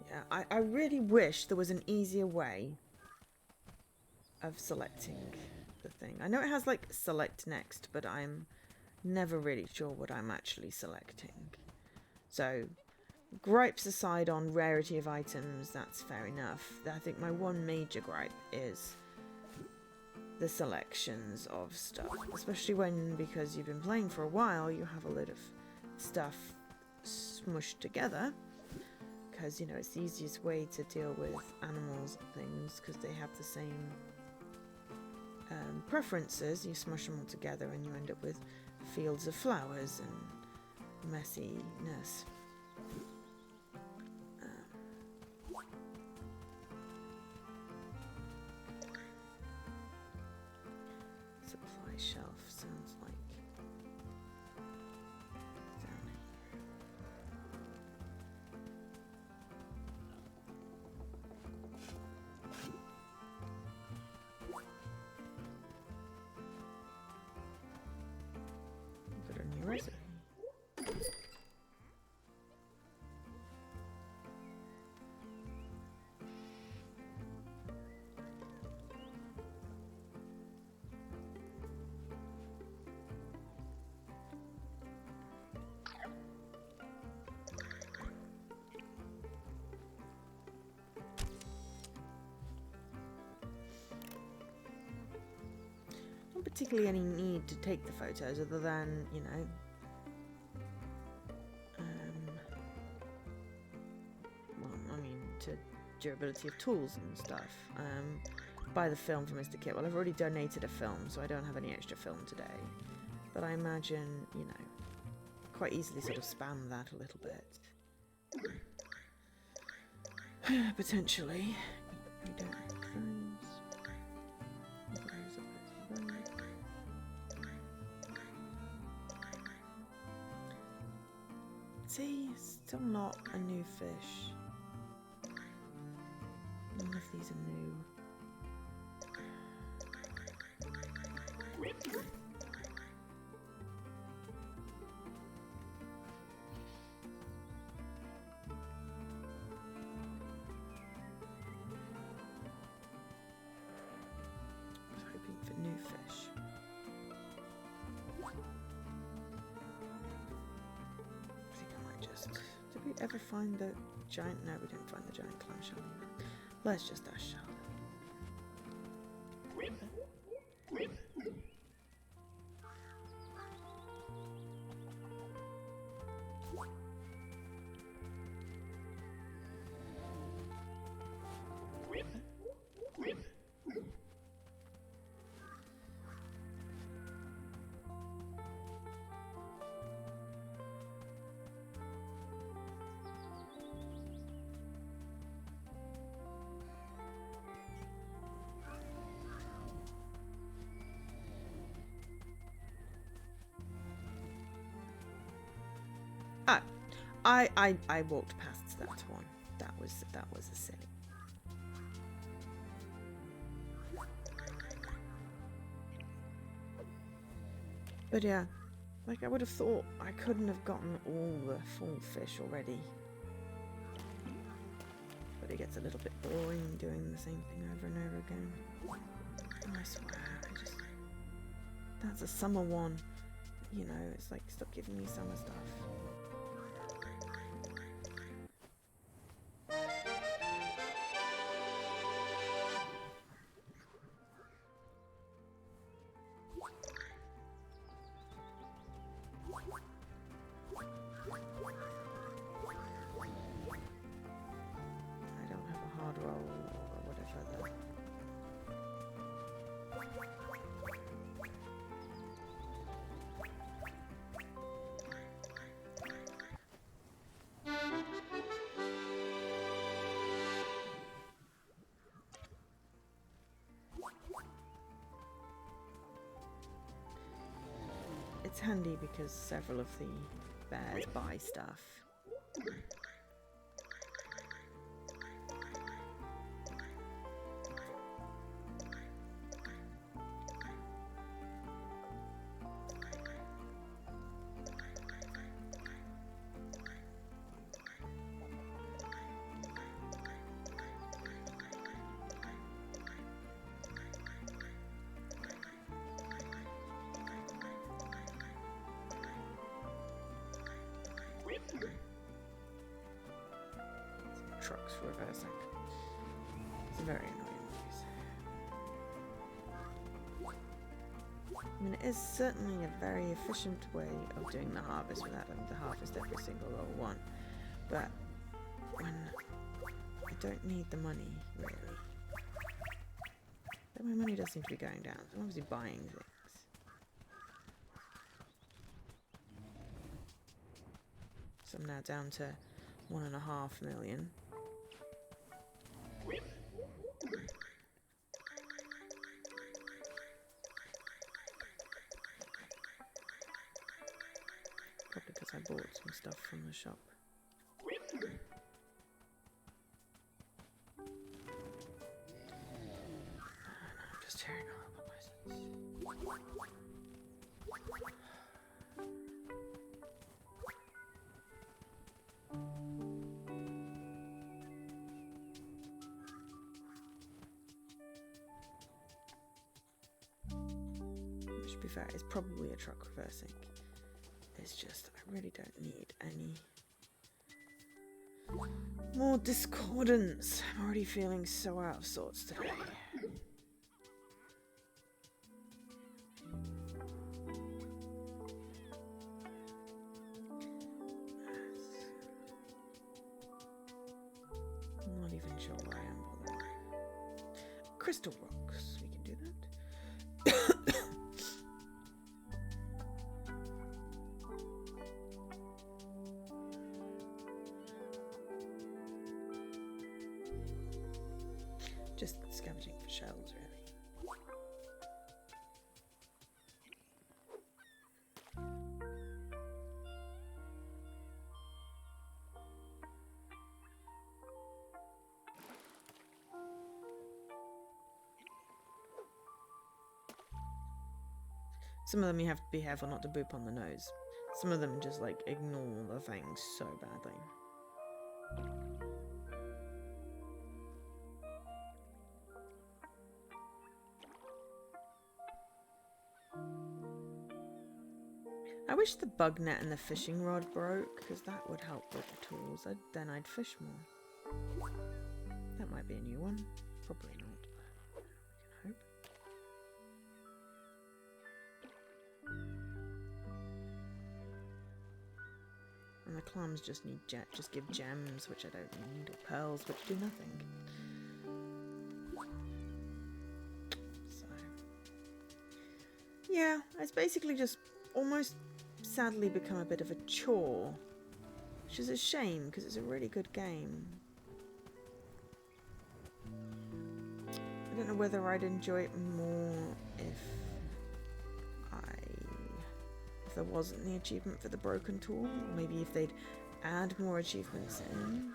Yeah, I really wish there was an easier way of selecting the thing. I know it has like select next, but I'm never really sure what I'm actually selecting. So gripes aside on rarity of items, that's fair enough. I think my one major gripe is the selections of stuff, especially when, because you've been playing for a while, you have a lot of stuff smushed together, because, you know, it's the easiest way to deal with animals and things, because they have the same preferences. You smush them all together and you end up with fields of flowers and messiness. Supply shelf sounds like down here. Got a new recipe. Not particularly any need to take the photos other than, you know, well, I mean, to durability of tools and stuff. Buy the film for Mr. Kit. Well, I've already donated a film, so I don't have any extra film today. But I imagine, you know, quite easily sort of spam that a little bit. Potentially. We don't have those. See, still not a new fish. None of these are new. I was hoping for new fish. I think I might just... Did we ever find the giant? No, we didn't find the giant clamshell either. Let's just dash shell. I walked past that one. That was a silly. But yeah, like I would have thought I couldn't have gotten all the full fish already. But it gets a little bit boring doing the same thing over and over again. And I swear, that's a summer one. You know, it's like, stop giving me summer stuff. It's handy because several of the bears buy stuff. trucks reversing. It's a very annoying noise. I mean, it is certainly a very efficient way of doing the harvest without having to harvest every single little one. But when I don't need the money, really. But my money does seem to be going down, so I'm obviously buying things. So I'm now down to 1.5 million. Probably because I bought some stuff from the shop. I'm just hearing horrible noises. Which, to be fair, is probably a truck reversing. It's just, I really don't need any more discordance. I'm already feeling so out of sorts today. I'm not even sure where I am bothering. Crystal rocks, we can do that. Just scavenging for shells, really. Some of them you have to be careful not to boop on the nose. Some of them just like ignore the things so badly. I wish the bug net and the fishing rod broke, because that would help with the tools. Then I'd fish more. That might be a new one. Probably not, but we can hope. And the clams just need just give gems, which I don't need, or pearls, which do nothing. So yeah, it's basically just almost sadly become a bit of a chore, which is a shame because it's a really good game. I don't know whether I'd enjoy it more if there wasn't the achievement for the broken tool, or maybe if they'd add more achievements in.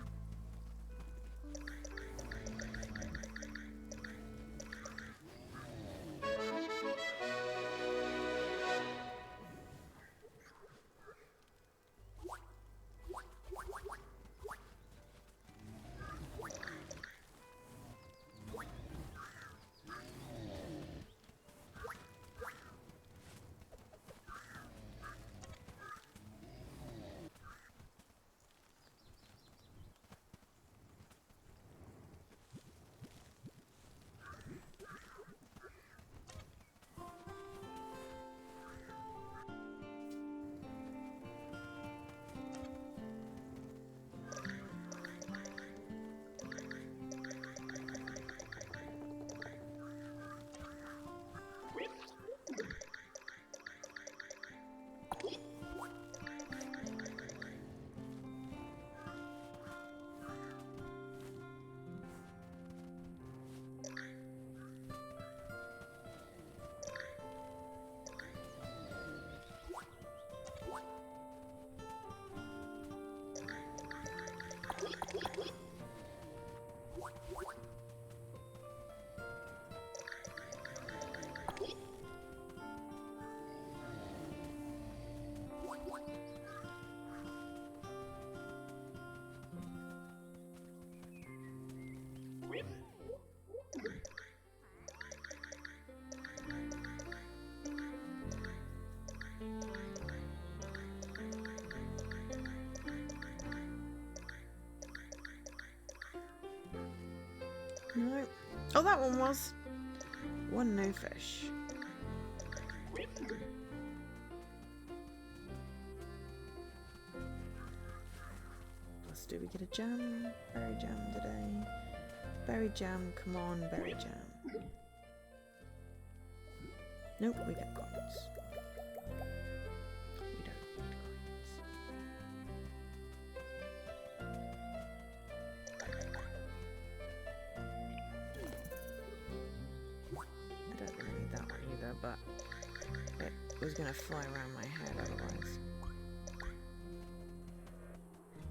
No. Oh, that one was. One no fish. Plus, do we get a jam? Berry jam today. Berry jam, come on, berry jam. Nope, we get coins. We don't need coins. I don't really need that one either, but it was going to fly around my head otherwise.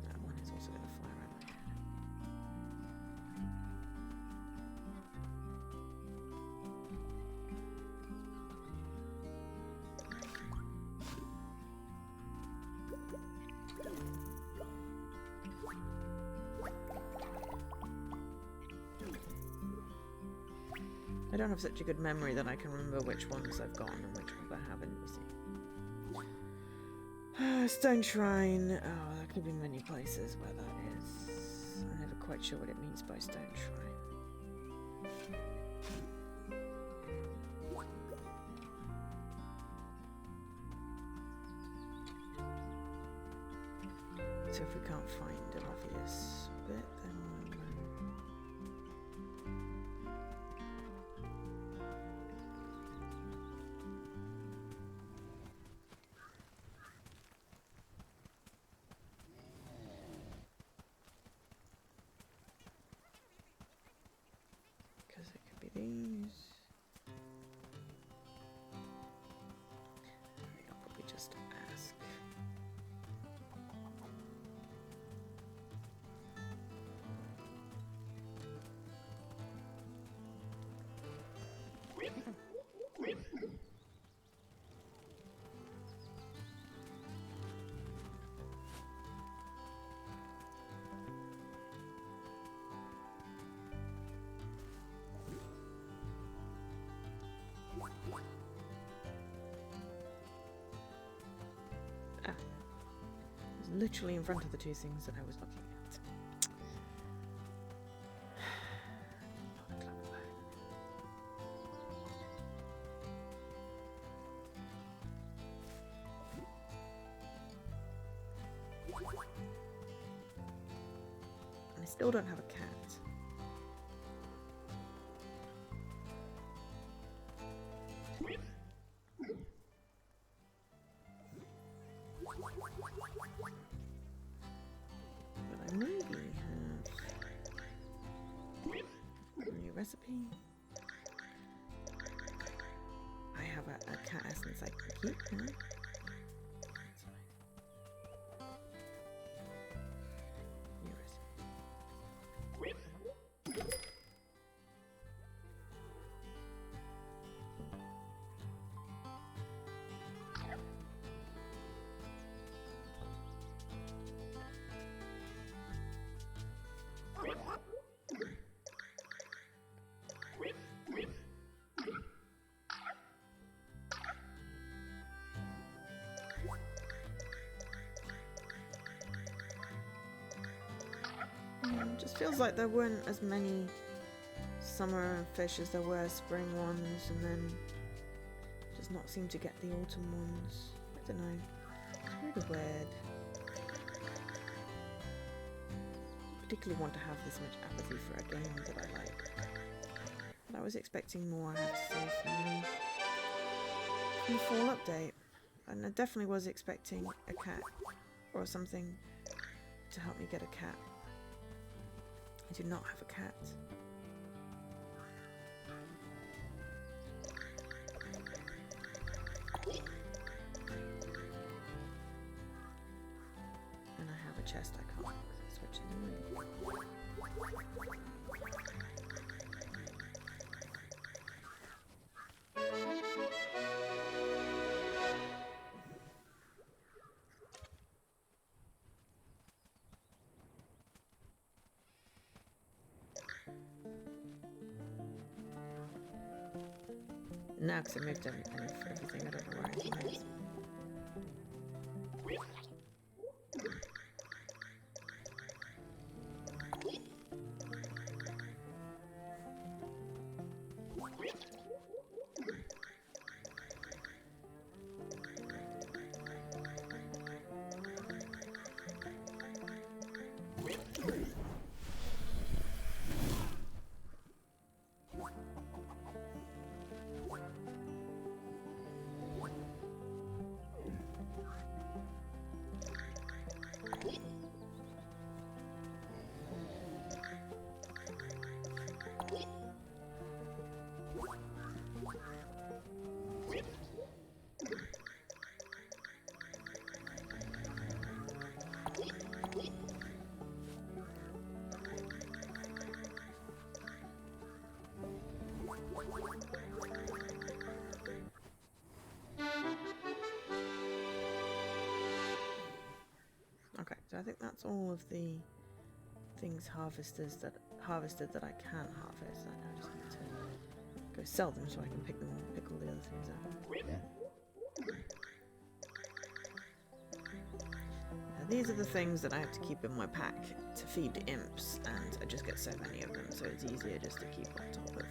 That one is also going to fly around my head. I don't have such a good memory that I can remember which ones I've gotten and which ones I haven't, you see. Stone Shrine. Oh, there could be many places where that is. I'm never quite sure what it means by Stone Shrine. So if we can't find an obvious bit, then we'll... because it could be these. I think I'll probably just ask. Ah, it was literally in front of the two things that I was looking at. Not a clever bag. And I still don't have a cat. But I maybe have a new recipe. I have a cat essence I can keep, can I? That's fine. New recipe. Just feels like there weren't as many summer fish as there were spring ones, and then just not seem to get the autumn ones. I don't know. It's really weird. I particularly want to have this much apathy for a game that I like. But I was expecting more, I have to say, from the fall update. And I definitely was expecting a cat or something to help me get a cat. I do not have a cat. And I have a chest I can't switch anyway. Now, because I moved everything, I don't know where anything is. I think that's all of the things harvested that I can harvest. I just need to go sell them so I can pick all the other things up. Now, these are the things that I have to keep in my pack to feed the imps, and I just get so many of them, so it's easier just to keep on top of.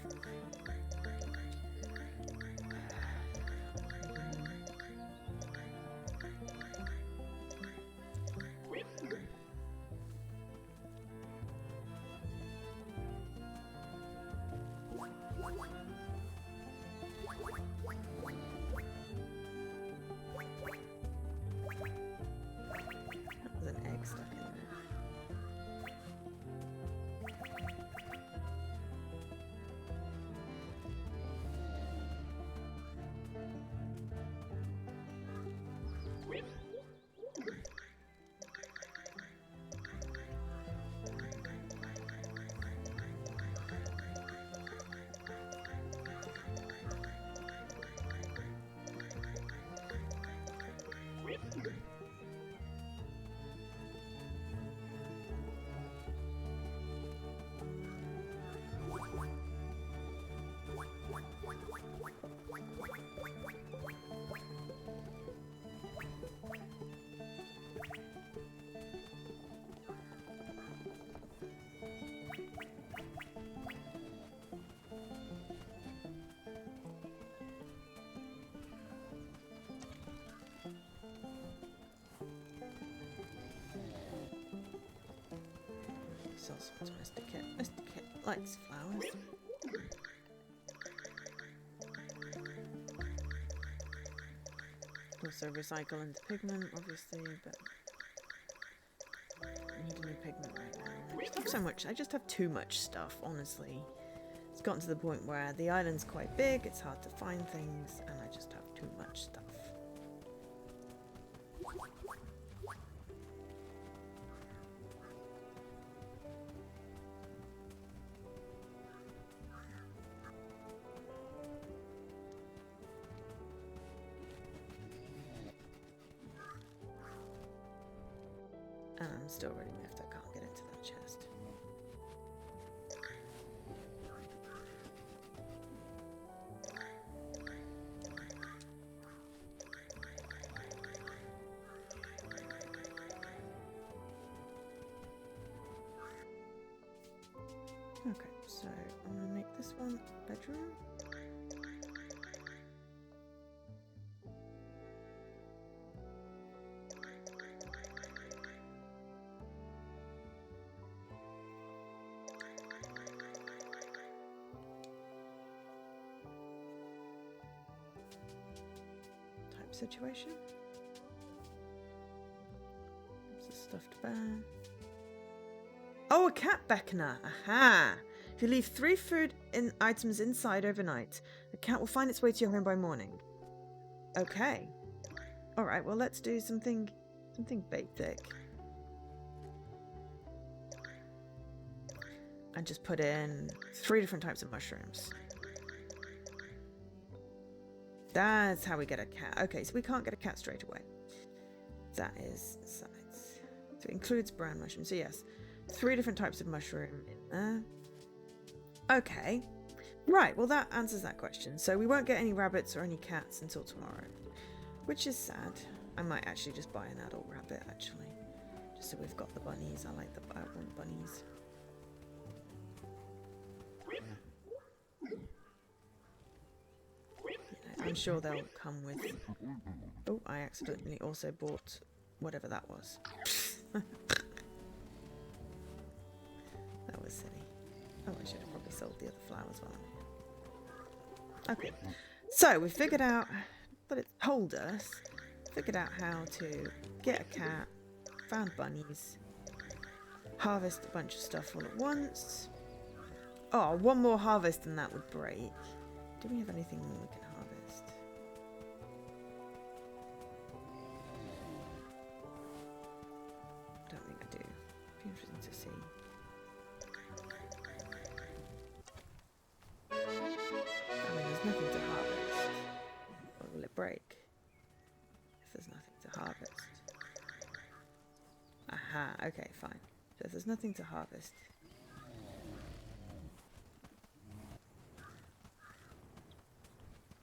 There's an egg stuck in there. Sell some to Mr. Kit. Mr. Kit likes flowers. Also recycle into pigment, obviously, but I need a new pigment right now. I just have so much. I just have too much stuff, honestly. It's gotten to the point where the island's quite big, it's hard to find things, and I just have too much stuff. And I'm still really miffed I can't get into that chest. Okay, so I'm gonna make this one bedroom. Situation. It's a stuffed bear. Oh, a cat beckoner. Aha! If you leave 3 food items inside overnight, the cat will find its way to your home by morning. Okay. All right. Well, let's do something basic. And just put in 3 different types of mushrooms. That's how we get a cat. Okay, so we can't get a cat straight away. That is sides. So it includes brown mushrooms. So yes, 3 different types of mushroom in there. Okay. Right, well that answers that question. So we won't get any rabbits or any cats until tomorrow. Which is sad. I might actually just buy an adult rabbit, actually. Just so we've got the bunnies. I want bunnies. I'm sure they'll come with... Oh, I accidentally also bought whatever that was. That was silly. Oh, I should have probably sold the other flowers while I'm here. Okay, so we figured out, but it told us, figured out how to get a cat, found bunnies, harvest a bunch of stuff all at once. Oh, one more harvest and that would break. Do we have anything more we can harvest? I don't think I do. Be interesting to see. I mean, there's nothing to harvest. Or will it break? If there's nothing to harvest. Aha. there's nothing to harvest.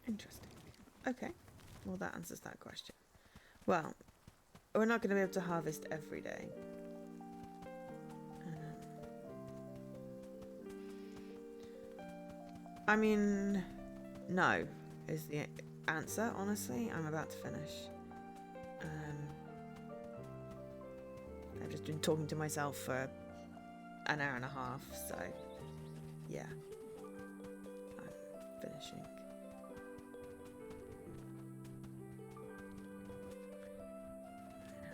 Interesting. Okay. Well, that answers that question. Well, we're not going to be able to harvest every day. I mean, no, is the answer, honestly. I'm about to finish. I've just been talking to myself for an hour and a half, so yeah, I'm finishing. I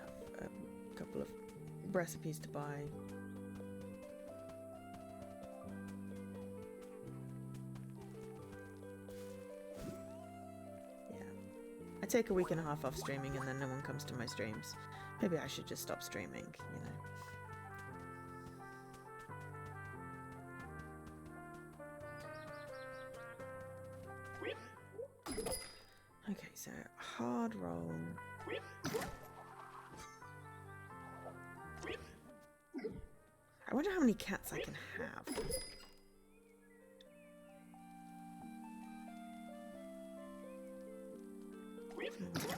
have a couple of recipes to buy. I take a week and a half off streaming and then no one comes to my streams. Maybe I should just stop streaming, you know. Okay, so hard roll. I wonder how many cats I can have.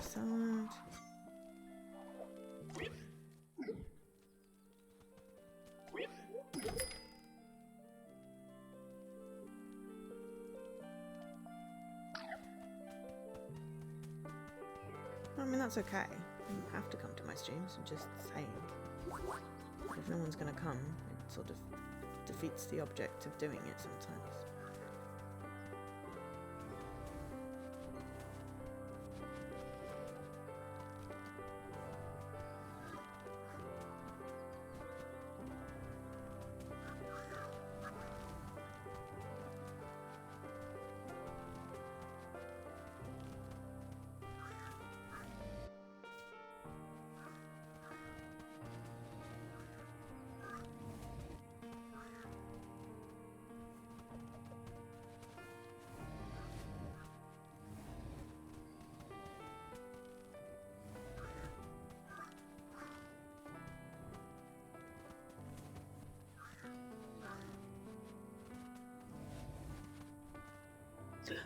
Salad. I mean, that's okay. You don't have to come to my streams. I'm just saying. If no one's going to come, it sort of defeats the object of doing it sometimes.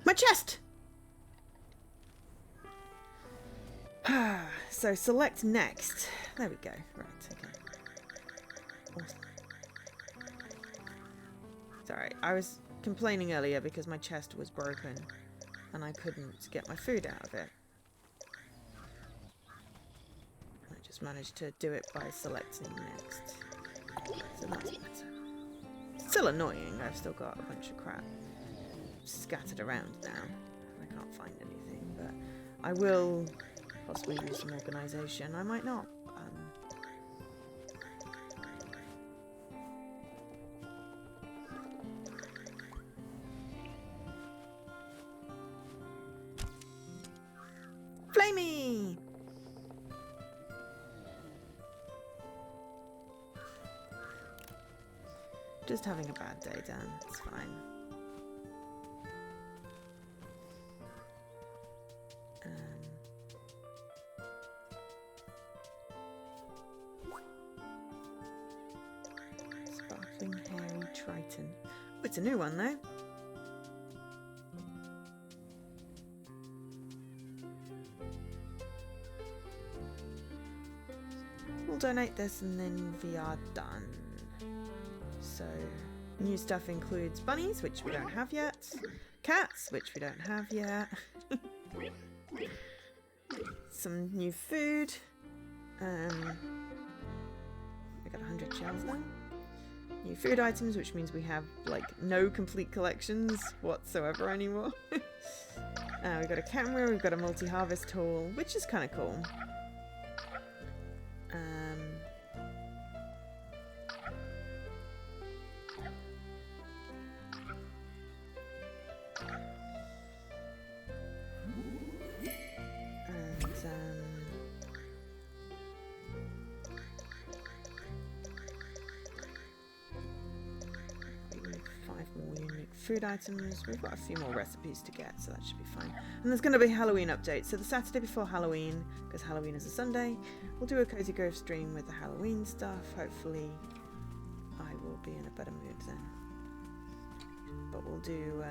My chest! So select next. There we go. Right, okay. Awesome. Sorry, I was complaining earlier because my chest was broken and I couldn't get my food out of it. I just managed to do it by selecting next. So that's better. Still annoying, I've still got a bunch of crap scattered around now. I can't find anything, but I will possibly use some organisation. I might not. Flamey! Just having a bad day, Dan. It's fine. Sparkling Hairy Triton. Oh, it's a new one, though. We'll donate this and then we are done. So, new stuff includes bunnies, which we don't have yet. Cats, which we don't have yet. Some new food. I got 100 shells now. New food items, which means we have, like, no complete collections whatsoever anymore. We've got a camera, we've got a multi-harvest tool, which is kind of cool. Food items. We've got a few more recipes to get, so that should be fine. And there's going to be a Halloween update. So the Saturday before Halloween, because Halloween is a Sunday, we'll do a Cozy Grove stream with the Halloween stuff. Hopefully be in a better mood then. But we'll do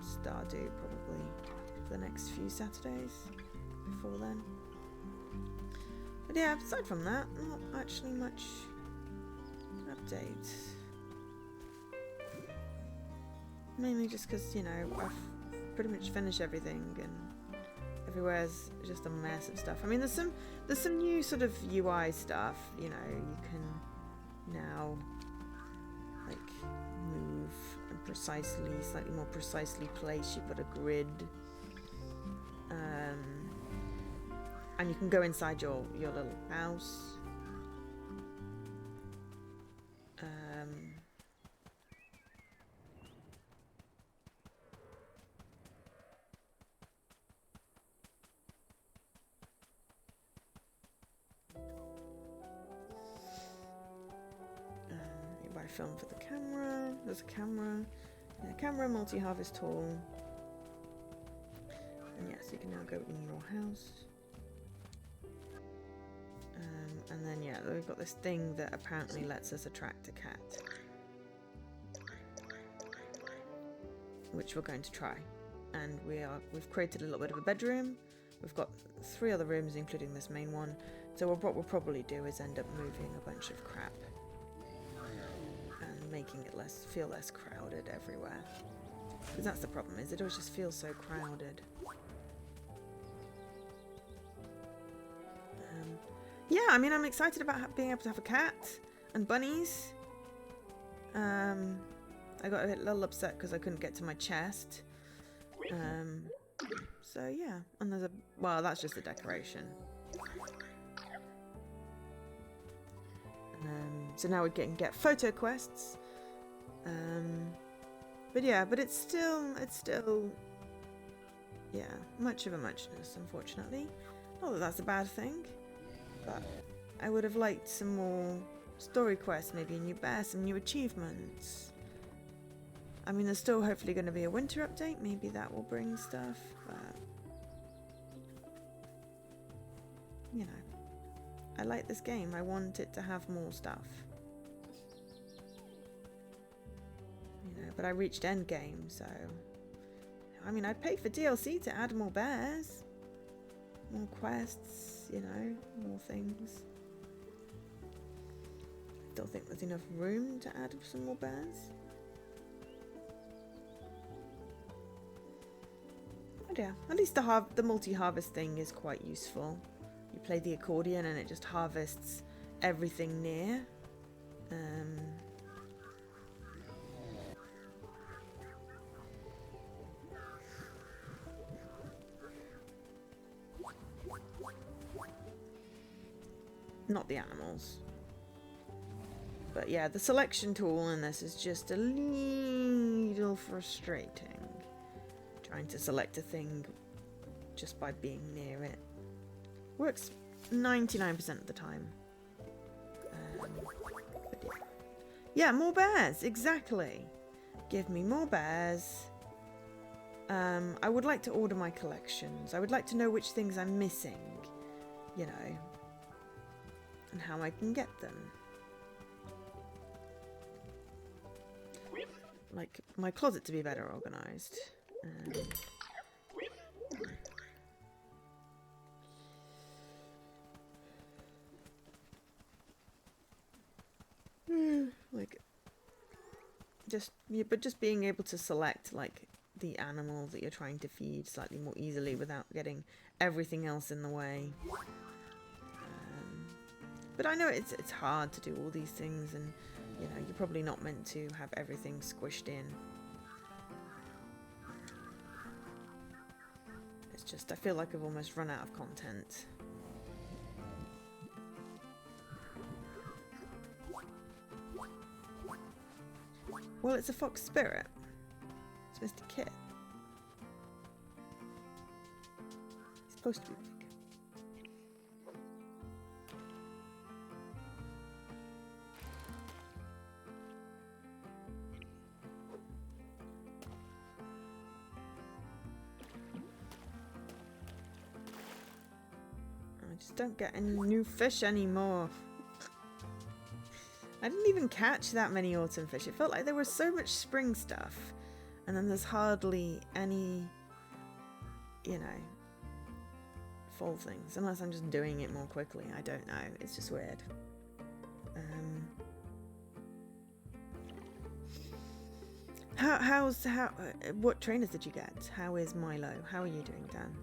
Stardew probably for the next few Saturdays before then. But yeah, aside from that, not actually much updates. Mainly just because, you know, I've pretty much finished everything and everywhere's just a mess of stuff. I mean, there's some new sort of UI stuff, you know, you can now like move and slightly more precisely place. You've got a grid. And you can go inside your little house. You buy film for the camera. There's a camera. Yeah, camera, multi-harvest tool. And yes, you can now go in your house. And then yeah, we've got this thing that apparently lets us attract a cat, which we're going to try. And we've created a little bit of a bedroom. We've got 3 other rooms, including this main one. So what we'll probably do is end up moving a bunch of crap and making it feel less crowded everywhere. Because that's the problem, is it always just feels so crowded. Yeah, I mean, I'm excited about being able to have a cat and bunnies. I got a little upset because I couldn't get to my chest. So yeah, and there's well, that's just a decoration. So now we can get photo quests. But yeah, but it's still, yeah, much of a muchness, unfortunately. Not that that's a bad thing. But I would have liked some more story quests, maybe a new bear, some new achievements. I mean, there's still hopefully going to be a winter update. Maybe that will bring stuff. But, you know, I like this game. I want it to have more stuff. You know, but I reached endgame, so... I mean, I'd pay for DLC to add more bears. More quests. You know, more things. Don't think there's enough room to add some more bears. But yeah, at least the multi-harvest thing is quite useful. You play the accordion and it just harvests everything near. Not the animals. But yeah, the selection tool in this is just a little frustrating. Trying to select a thing just by being near it. Works 99% of the time. But yeah. Yeah, more bears, exactly. Give me more bears. I would like to order my collections. I would like to know which things I'm missing, you know. And how I can get them. Like my closet to be better organised. Like just being able to select like the animal that you're trying to feed slightly more easily without getting everything else in the way. But I know it's hard to do all these things, and you know, you're probably not meant to have everything squished in. It's just, I feel like I've almost run out of content. Well, it's a fox spirit. It's Mr. Kit. He's supposed to be big. I just don't get any new fish anymore. I didn't even catch that many autumn fish. It felt like there was so much spring stuff. And then there's hardly any, you know, fall things. Unless I'm just doing it more quickly. I don't know. It's just weird. What trainers did you get? How is Milo? How are you doing, Dan?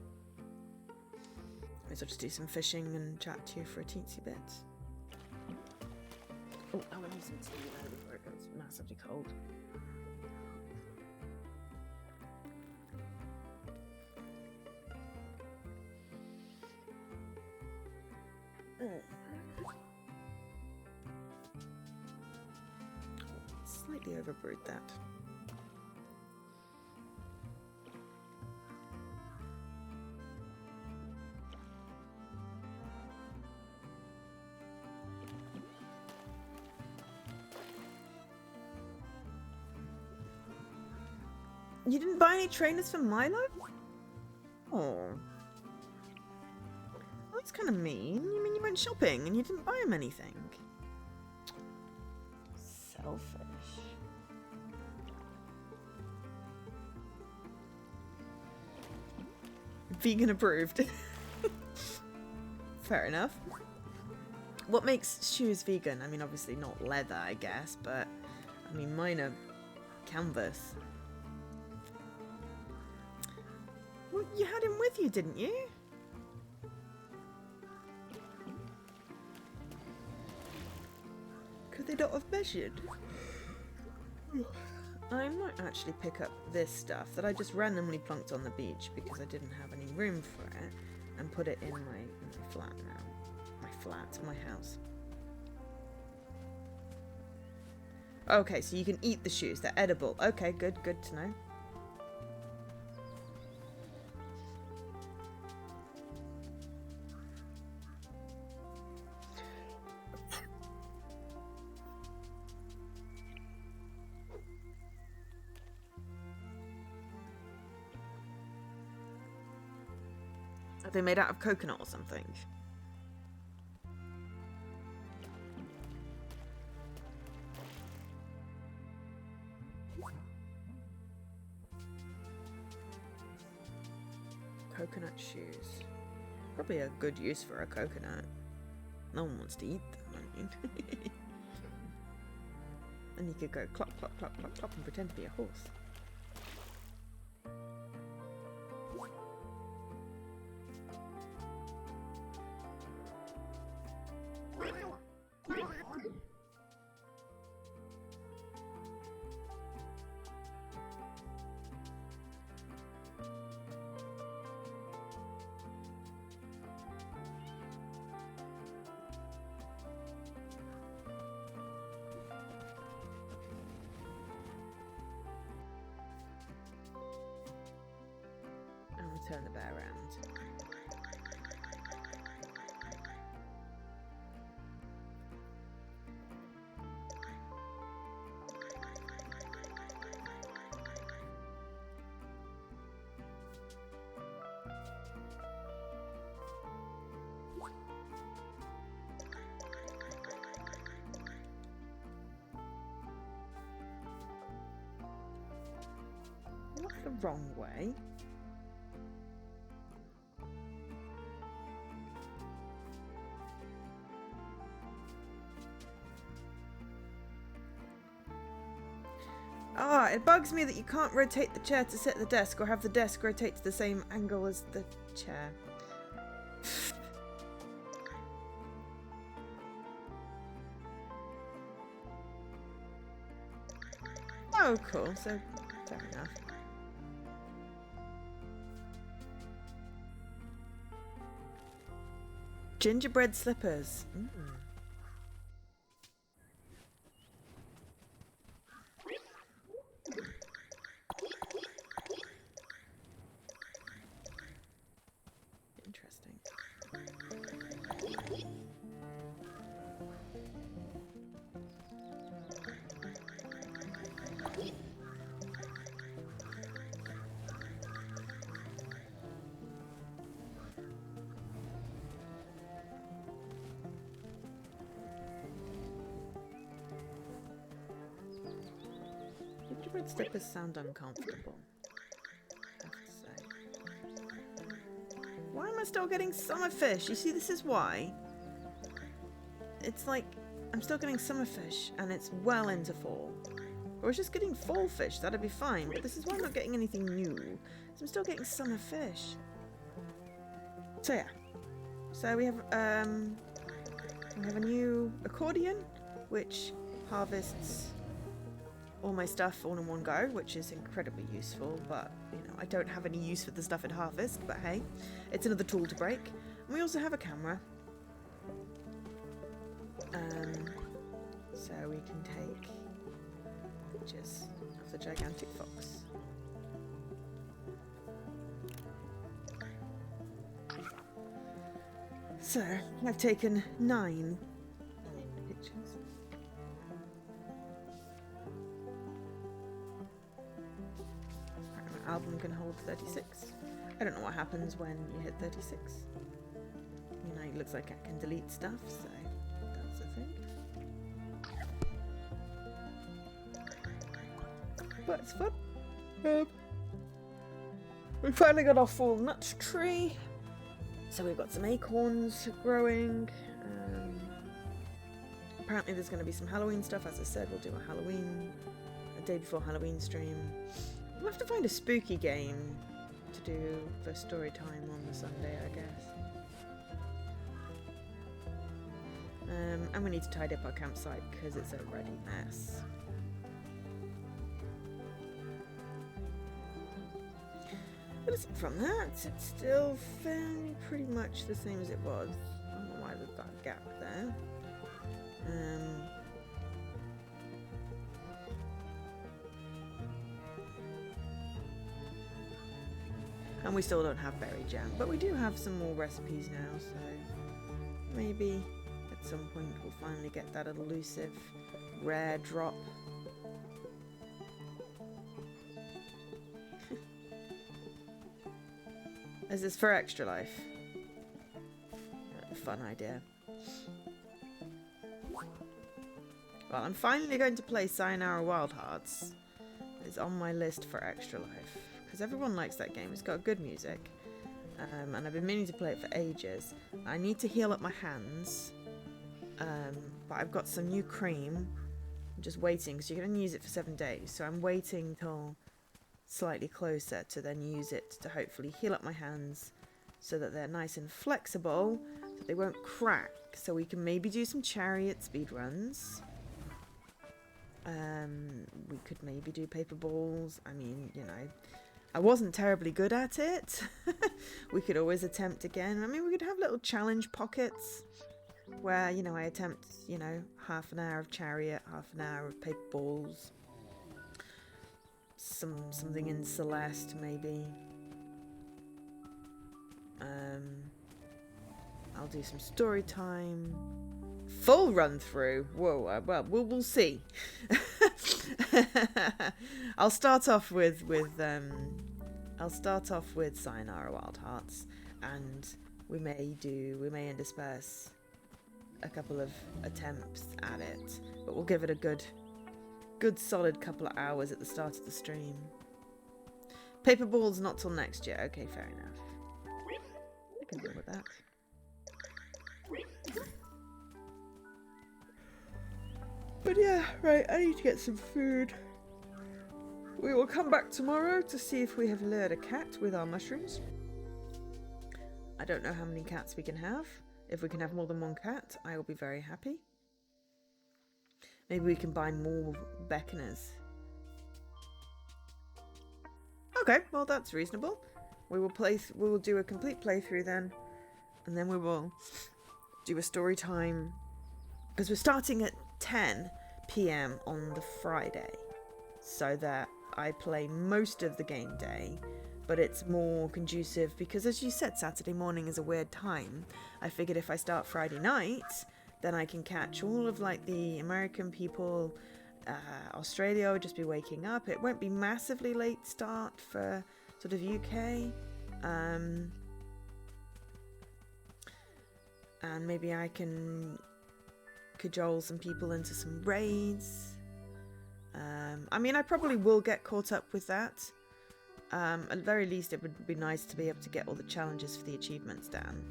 I'll just do some fishing and chat to you for a teensy bit. Oh, I want to use some tea there before it goes massively cold. Slightly overbrewed that. You didn't buy any trainers for Milo? Oh. That's kind of mean. You mean you went shopping and you didn't buy him anything? Selfish. Vegan approved. Fair enough. What makes shoes vegan? I mean, obviously not leather, I guess, but I mean, mine are canvas. Well, you had him with you, didn't you? Could they not have measured? I might actually pick up this stuff that I just randomly plunked on the beach because I didn't have any room for it, and put it in my flat now. My house. Okay, so you can eat the shoes. They're edible. Okay, good to know. Are they made out of coconut or something? Coconut shoes. Probably a good use for a coconut. No one wants to eat them, I mean. And you could go clop, clop, clop, clop, clop and pretend to be a horse. Turn the bear around. Not the wrong way. Ah, it bugs me that you can't rotate the chair to sit at the desk or have the desk rotate to the same angle as the chair. Oh, cool. So, fair enough. Gingerbread slippers. Mm. red slippers sound uncomfortable, I have to say. Why am I still getting summer fish? You see, this is why. It's like, I'm still getting summer fish, and it's well into fall. Or it's just getting fall fish, that'd be fine. But this is why I'm not getting anything new. So I'm still getting summer fish. So yeah. So we have a new accordion, which harvests all my stuff all in one go, which is incredibly useful, but you know, I don't have any use for the stuff in harvest, but hey, it's another tool to break. And we also have a camera. So we can take pictures of the gigantic fox. So, I've taken 9 pictures. My album can hold 36. I don't know what happens when you hit 36. You know, it looks like I can delete stuff, so that's a thing. But it's fun. We finally got our full nut tree. So we've got some acorns growing. Apparently there's going to be some Halloween stuff. As I said, we'll do a day before Halloween stream. We'll have to find a spooky game to do for story time on the Sunday, I guess. And we need to tidy up our campsite because it's a ready mess. But aside from that, it's still fairly pretty much the same as it was. I don't know why there's that gap there. And we still don't have berry jam, but we do have some more recipes now, so maybe at some point we'll finally get that elusive rare drop. Is this for Extra Life? A fun idea. Well, I'm finally going to play Sayonara Wild Hearts. It's on my list for Extra Life. Because everyone likes that game. It's got good music. And I've been meaning to play it for ages. I need to heal up my hands. But I've got some new cream. I'm just waiting, because you can only use it for 7 days. So I'm waiting till slightly closer to then use it to hopefully heal up my hands so that they're nice and flexible, so they won't crack, so we can maybe do some chariot speed runs. We could maybe do paper balls. I mean, you know, I wasn't terribly good at it. We could always attempt again. I mean, we could have little challenge pockets where, you know, I attempt, you know, half an hour of chariot, half an hour of paper balls. Something in Celeste, maybe. I'll do some story time. Full run through. Whoa. Well, we'll see. I'll start off with Sayonara Wild Hearts, and we may intersperse a couple of attempts at it, but we'll give it a good solid couple of hours at the start of the stream. Paper balls not till next year. Okay, fair enough. I can deal with that. But yeah, right, I need to get some food. We will come back tomorrow to see if we have lured a cat with our mushrooms. I don't know how many cats we can have. If we can have more than one cat, I will be very happy. Maybe we can buy more beckoners. Okay, well that's reasonable. We will do a complete playthrough then, and then we will do a story time, because we're starting at 10 PM on the Friday, so that I play most of the game day, but it's more conducive because, as you said, Saturday morning is a weird time. I figured if I start Friday night, then I can catch all of like the American people. Australia will just be waking up. It won't be massively late start for sort of UK. And maybe I can cajole some people into some raids. I mean, I probably will get caught up with that. At the very least, it would be nice to be able to get all the challenges for the achievements down.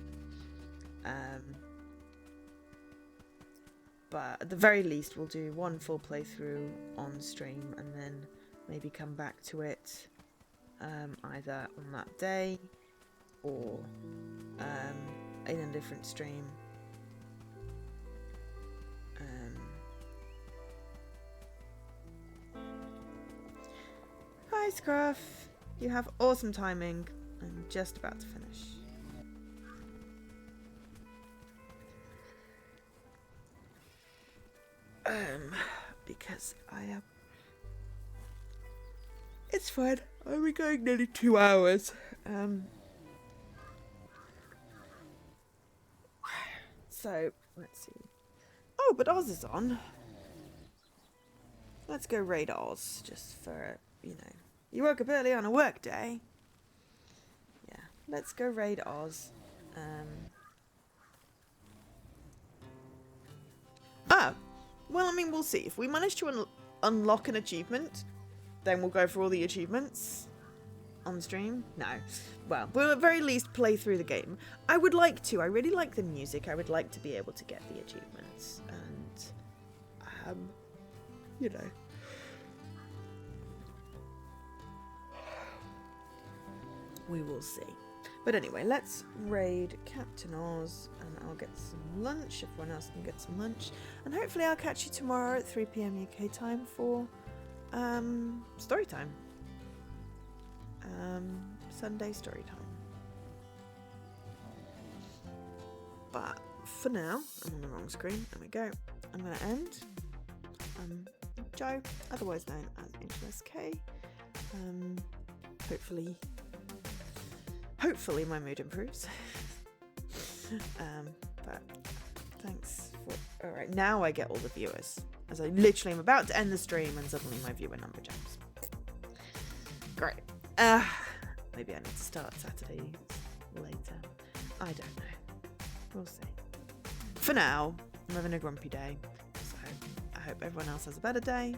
But at the very least, we'll do one full playthrough on stream and then maybe come back to it either on that day or in a different stream. Hi Scruff, you have awesome timing. I'm just about to finish. Because I am... It's fine. I'll be going nearly 2 hours. So, let's see. Oh, but Oz is on. Let's go raid Oz, just for, you know. You woke up early on a work day. Yeah, let's go raid Oz. Well, I mean, we'll see. If we manage to unlock an achievement, then we'll go for all the achievements on stream. No. Well, we'll at very least play through the game. I would like to. I really like the music. I would like to be able to get the achievements. And, you know. We will see. But anyway, let's raid Captain Oz and I'll get some lunch. Everyone else can get some lunch. And hopefully I'll catch you tomorrow at 3 PM UK time for story time. Sunday story time. But for now, I'm on the wrong screen. There we go. I'm going to end. Joe, otherwise known as InterSK. Hopefully my mood improves. But thanks for... Alright, now I get all the viewers. As I literally am about to end the stream and suddenly my viewer number jumps. Great. Maybe I need to start Saturday later. I don't know. We'll see. For now, I'm having a grumpy day. So I hope everyone else has a better day.